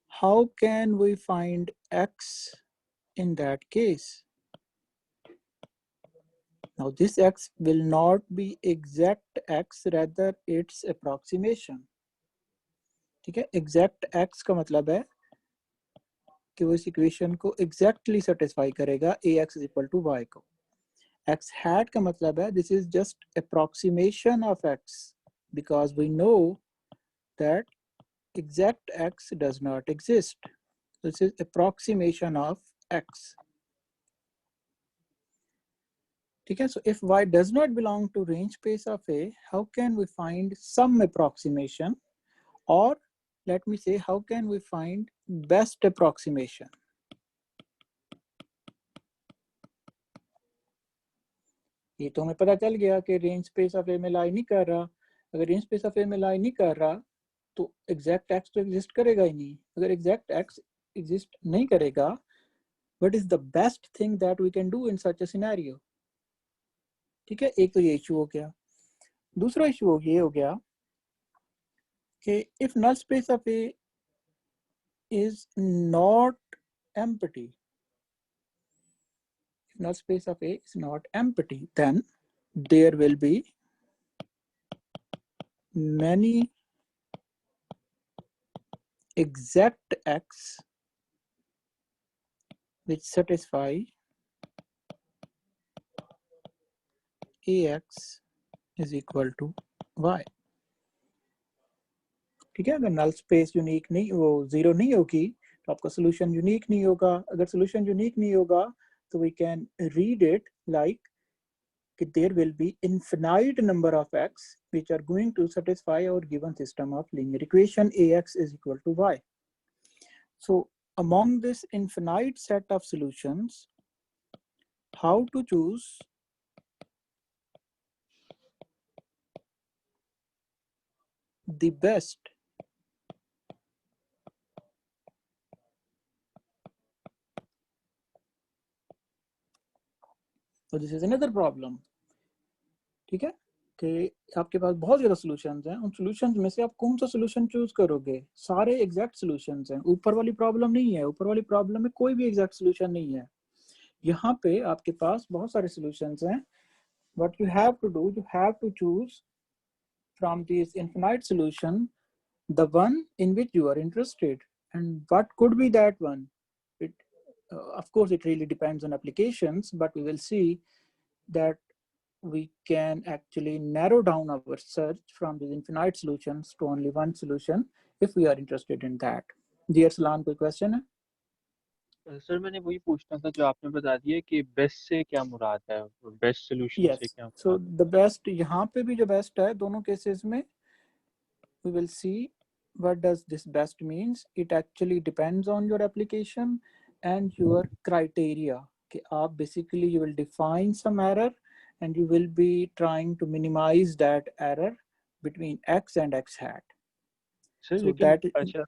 how can we find x in that case? Now this x will not be exact x, rather its approximation. ठीक है, exact x का मतलब है कि वो इस equation को exactly satisfy करेगा A X is equal to Y को। एक्स हैट का मतलब है this is just approximation of X because we know that exact x does not exist. This is approximation of x. Okay, so if y does not belong to range space of A, how can we find some approximation, or let me say how can we find best approximation? ये तो हमें पता चल गया कि range space of ए में लाई नहीं कर रहा। अगर रेंज स्पेस ऑफ ए में लाई नहीं कर रहा तो एग्जैक्ट एक्स तो एग्जिस्ट करेगा ही नहीं। अगर एग्जैक्ट एक्स एग्जिस्ट नहीं करेगा, what is the best thing that we can do in such a scenario? ठीक है, एक तो ये इशू हो गया। दूसरा इशू ये हो गया कि if null space of A is not empty, if null space of A is not empty, then there will be many exact x which satisfy ax is equal to y. ठीक है, अगर null space unique नहीं, वो zero नहीं होगी तो आपका solution unique नहीं होगा। अगर सोल्यूशन यूनिक नहीं होगा तो we can read it like there will be infinite number of x which are going to satisfy our given system of linear equation ax is equal to y. So among this infinite set of solutions, how to choose the best? So this is another problem. ठीक है, कि आपके पास बहुत ज़्यादा solutions हैं, उन solutions में से आप कौन सा सॉल्यूशन चूज करोगे? सारे एग्जैक्ट सॉल्यूशंस हैं। ऊपर वाली प्रॉब्लम नहीं है, ऊपर वाली प्रॉब्लम में कोई भी एग्जैक्ट सॉल्यूशन नहीं है। यहाँ पे आपके पास बहुत सारे सॉल्यूशंस हैं। What you have to do, you have to choose from these infinite solution the one in which you are interested. And what could be that one? It of course it really depends on applications, but we will see that we can actually narrow down our search from these infinite solutions to only one solution if we are interested in that. Dear Salan, कोई question है? Sir मैंने वही पूछना था जो आपने बता दिया कि बेस्ट से क्या मुराद है, बेस्ट सोल्यूशन से Yes. क्या So मुराद है? the best, यहाँ पे भी जो best है दोनों cases में we will see what does this best means. It actually depends on your application and your criteria. कि आप basically you will define some error and you will be trying to minimize that error between x and x hat. Sir So लेकिन that अच्छा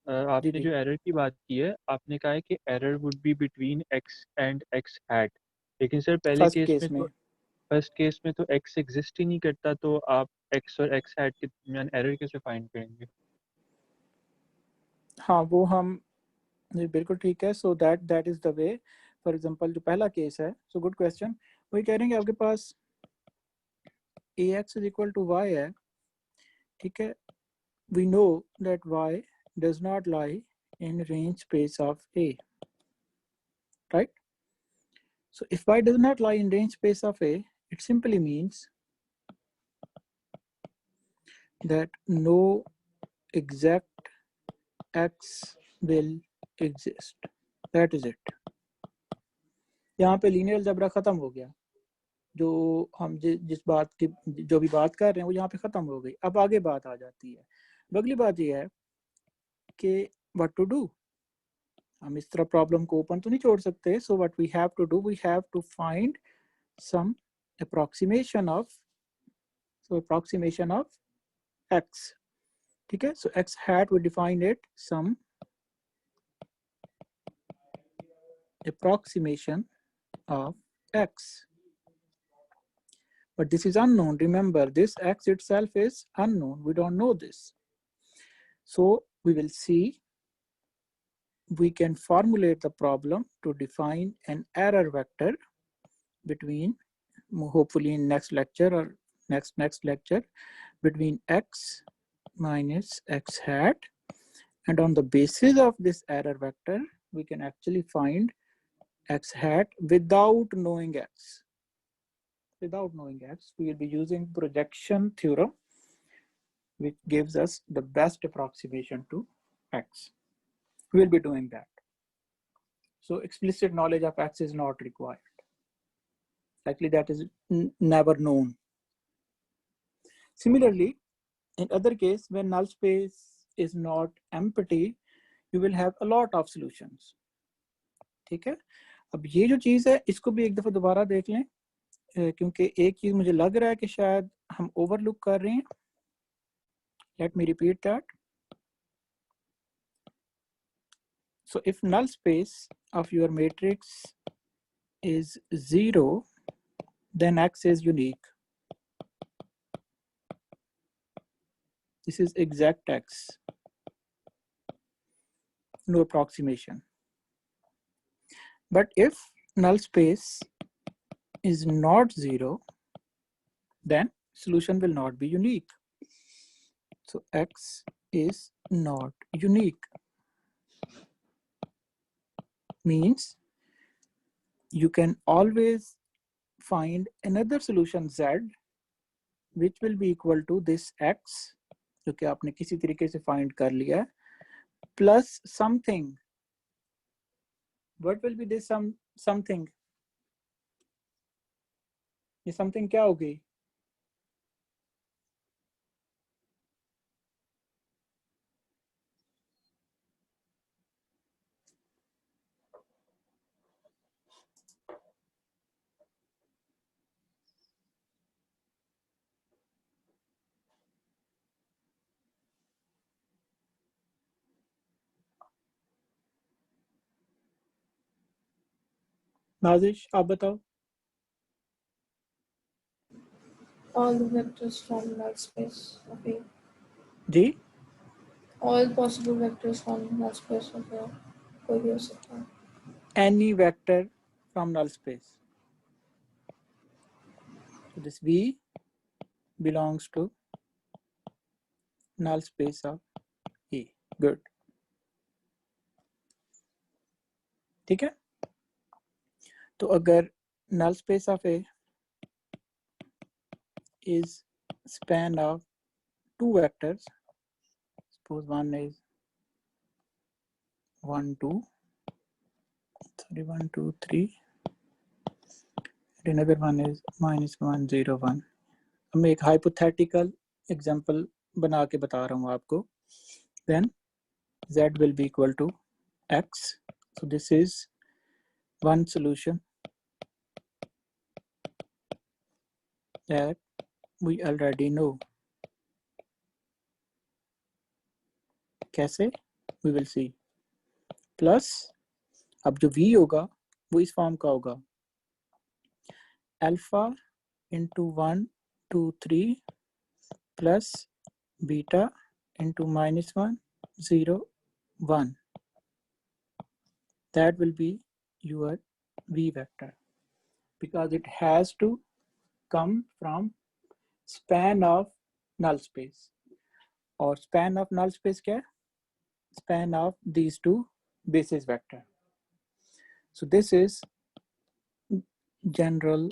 आपने जो error की बात की है, आपने कहा है कि error would be between x and x hat, लेकिन सर पहले फर्स्ट केस केस में में तो फर्स्ट केस में तो एक्स एग्जिस्ट ही नहीं करता, तो आप एक्स और एक्स हैट के दरमियान एरर कैसे फाइंड करेंगे? हाँ वो हम बिल्कुल ठीक है। सो that is the way. For example जो पहला केस है, सो गुड क्वेश्चन, वही कह रहे हैं कि आपके पास A X is equal to Y है। ठीक है, we know that Y does not lie in range space of A, right? So if y does not lie in range space of A, it simply means that no exact x will exist. That is it. यहाँ पे linear algebra खत्म हो गया। जो हम जिस बात की जो भी बात कर रहे हैं वो यहाँ पे खत्म हो गई। अब आगे बात आ जाती है। अगली बात ये है कि व्हाट टू डू। हम इस तरह प्रॉब्लम को ओपन तो नहीं छोड़ सकते। So what we have to do, we have to find some approximation of x. ठीक है, सो x hat we define it some approximation of x, but this is unknown. Remember, this x itself is unknown, we don't know this. So we will see, we can formulate the problem to define an error vector between, hopefully in next lecture or next lecture, between x minus x hat, and on the basis of this error vector we can actually find x hat without knowing x. Without knowing x, we will be using projection theorem, which gives us the best approximation to x. We will be doing that. So explicit knowledge of x is not required. Likely that is never known. Similarly, in other case, when null space is not empty, you will have a lot of solutions. ठीक है, अब ये जो चीज़ है इसको भी एक दफ़ा दोबारा देख लें, क्योंकि एक चीज़ मुझे लग रहा है कि शायद हम ओवरलुक कर रहे हैं. Let me repeat that. So if null space of your matrix is 0, then X is unique. This is exact X. No approximation. But if null space is not 0, then solution will not be unique. So X is not unique. Means you can always find another solution Z which will be equal to this X, जो कि आपने किसी तरीके से find कर लिया है, plus something. What will be this something? ये something क्या होगी? नाजिश आप बताओ. All the vectors from null space of A. Ji? All possible vectors from null space of A. कोई भी हो सकता है. Any vector from null space. So this V belongs to null space of E. Good. ठीक है, तो अगर null space of A is span of two vectors, suppose one is 1 2 1 2 3 and another one is -1 0 1. अब मैं एक hypothetical example बना के बता रहा हूँ आपको. Then Z will be equal to X. So this is one solution that we already know. कैसे? We will see. Plus अब जो V होगा वो इस फॉर्म का होगा, alpha into 1 2 3 plus beta into -1 0 1. That will be your V vector, because it has to come from span of null space. और span of null space क्या है? Span of these two basis vector. So this is general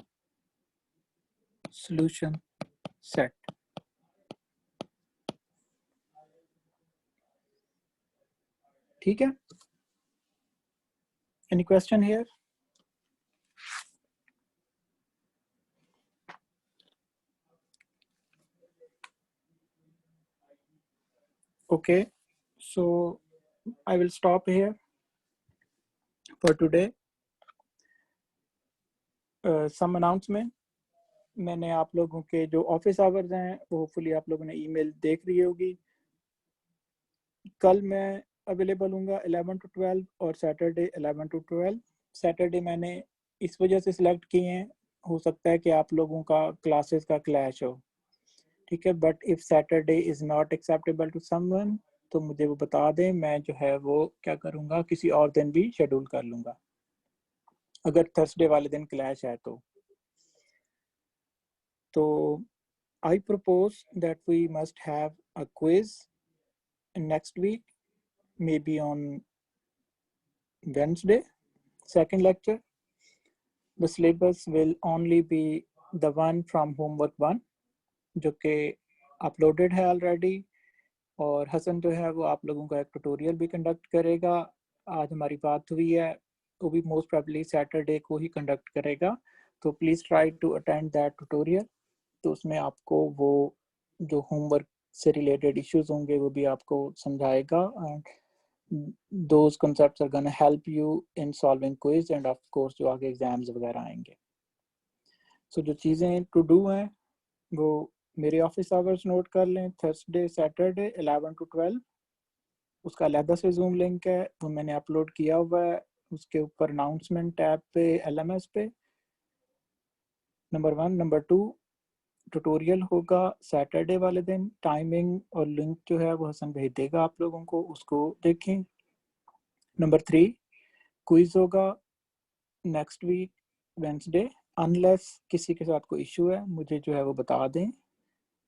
solution set. ठीक है? Any question here? Okay, so I will stop here for today. Some announcement. मैंने आप लोगों के जो ऑफिस आवर्स हैं वो होपफुली आप लोगों ने ईमेल देख रही होगी. कल मैं अवेलेबल हूँगा 11 to 12 और सैटरडे 11 to 12. सैटरडे मैंने इस वजह से सिलेक्ट किए हैं, हो सकता है कि आप लोगों का क्लासेस का क्लैश हो. ठीक है, but if Saturday is not acceptable to someone तो मुझे वो बता दें, मैं जो है वो क्या करूँगा, किसी और दिन भी शेड्यूल कर लूँगा अगर थर्सडे वाले दिन क्लैश है तो I propose that we must have a quiz next week, maybe on Wednesday, second lecture. The syllabus will only be the one from homework 1, जो कि uploaded है already, और हसन जो है वो आप लोगों का एक ट्यूटोरियल भी कंडक्ट करेगा. आज हमारी बात हुई है, वो भी मोस्ट प्रोबेबली सैटरडे को ही कंडक्ट करेगा. तो please try to attend that tutorial. तो उसमें आपको वो जो होमवर्क से रिलेटेड इश्यूज होंगे वो भी आपको समझाएगा. And those concepts are gonna help you in solving quiz and of course जो आगे एग्जाम्स वगैरह आएंगे. सो जो चीज़ें टू डू हैं वो मेरे ऑफिस आवर्स नोट कर लें. थर्सडे सैटरडे 11 to 12 उसका अलहदा से जूम लिंक है, वो मैंने अपलोड किया हुआ है. उसके ऊपर अनाउंसमेंट टैब पे LMS पे नंबर 1. नंबर 2 ट्यूटोरियल होगा सैटरडे वाले दिन. टाइमिंग और लिंक जो है वो हसन भेज देगा आप लोगों को, उसको देखें. नंबर 3 क्विज होगा नेक्स्ट वीक वेंसडे. अनलेस किसी के साथ कोई इशू है मुझे जो है वो बता दें.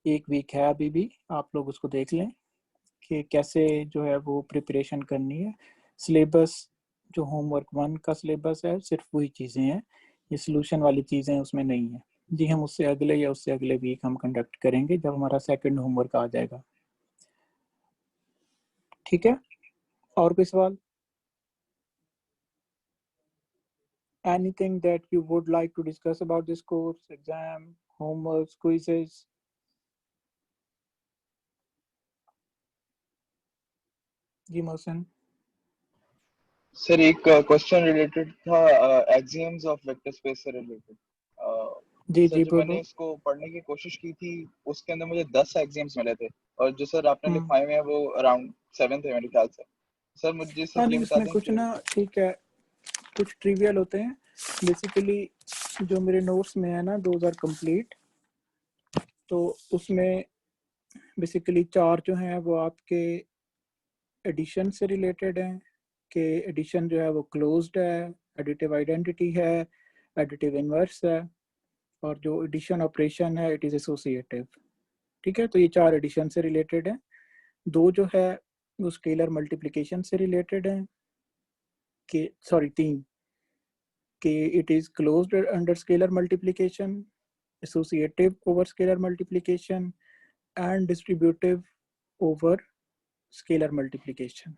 एक वीक है अभी भी, आप लोग उसको देख लें कि कैसे जो है वो प्रिपरेशन करनी है. सिलेबस जो होमवर्क 1 का सिलेबस है सिर्फ वही चीज़ें हैं, ये सोल्यूशन वाली चीज़ें उसमें नहीं है जी. हम उससे अगले या उससे अगले वीक हम कंडक्ट करेंगे जब हमारा सेकंड होमवर्क आ जाएगा. ठीक है, और कोई सवाल? Anything that you would like to discuss about this course, exam, homeworks, quizzes? Ji Mohsin. Sir एक क्वेश्चन रिलेटेड था एक्सियम्स ऑफ वेक्टर स्पेस से रिलेटेड. जी सर जी जब बोलो. मैंने इसको पढ़ने की कोशिश की थी उसके अंदर मुझे 10 एक्सियम्स मिले थे, और जो सर आपने लिखवाए हुए हैं वो अराउंड 7 थे मेरे ख्याल से. सर मुझे सिर्फ हाँ ये नहीं, बता उसमें दें कुछ कि ना ठीक है, कुछ ट्रिवियल होते हैं. बेसिकली जो मेरे नोट्स में है ना, दोज आर कंप्लीट. तो उसमें बेसिकली 4 जो हैं वो आपके एडिशन से रिलेटेड हैं कि एडिशन जो है वो क्लोज्ड है, एडिटिव आइडेंटिटी है, एडिटिव इनवर्स है, और जो एडिशन ऑपरेशन है इट इज़ एसोसिएटिव. ठीक है, तो ये 4 एडिशन से रिलेटेड है. 2 जो है वो स्केलर मल्टीप्लिकेशन से रिलेटेड है कि 3 कि it is closed under scalar multiplication, associative over scalar multiplication and distributive over scalar multiplication.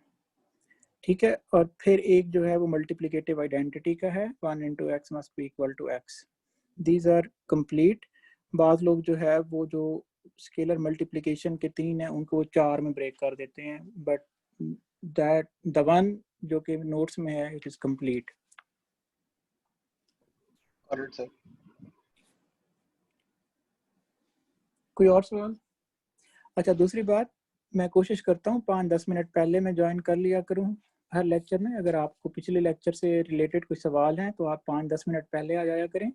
ठीक है, और फिर एक जो है वो मल्टीप्लिकेटिव आइडेंटिटी का है, 1 into x must be equal to x. These are complete. बाद लोग जो है वो जो स्केलर मल्टीप्लिकेशन के 3 हैं उनको 4 में ब्रेक कर देते हैं, बट दैट द वन जो कि नोट्स में है it is complete. Correct sir. कोई और सवाल? अच्छा, दूसरी बात, मैं कोशिश करता हूँ 5-10 मिनट पहले मैं ज्वाइन कर लिया करूँ हर लेक्चर में. अगर आपको पिछले लेक्चर से रिलेटेड कोई सवाल हैं तो आप 5-10 मिनट पहले आ जाया करें.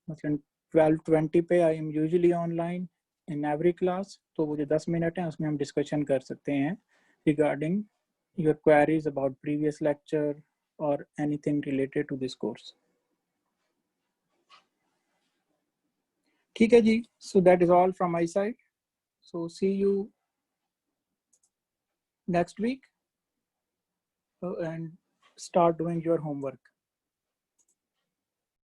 मसलन 12:20 पे I am usually online in every class. तो वो जो 10 मिनट हैं उसमें हम डिस्कशन कर सकते हैं regarding your queries about previous lecture और anything related to this course. ठीक है जी, so that is all from my side. So see you next week and start doing your homework.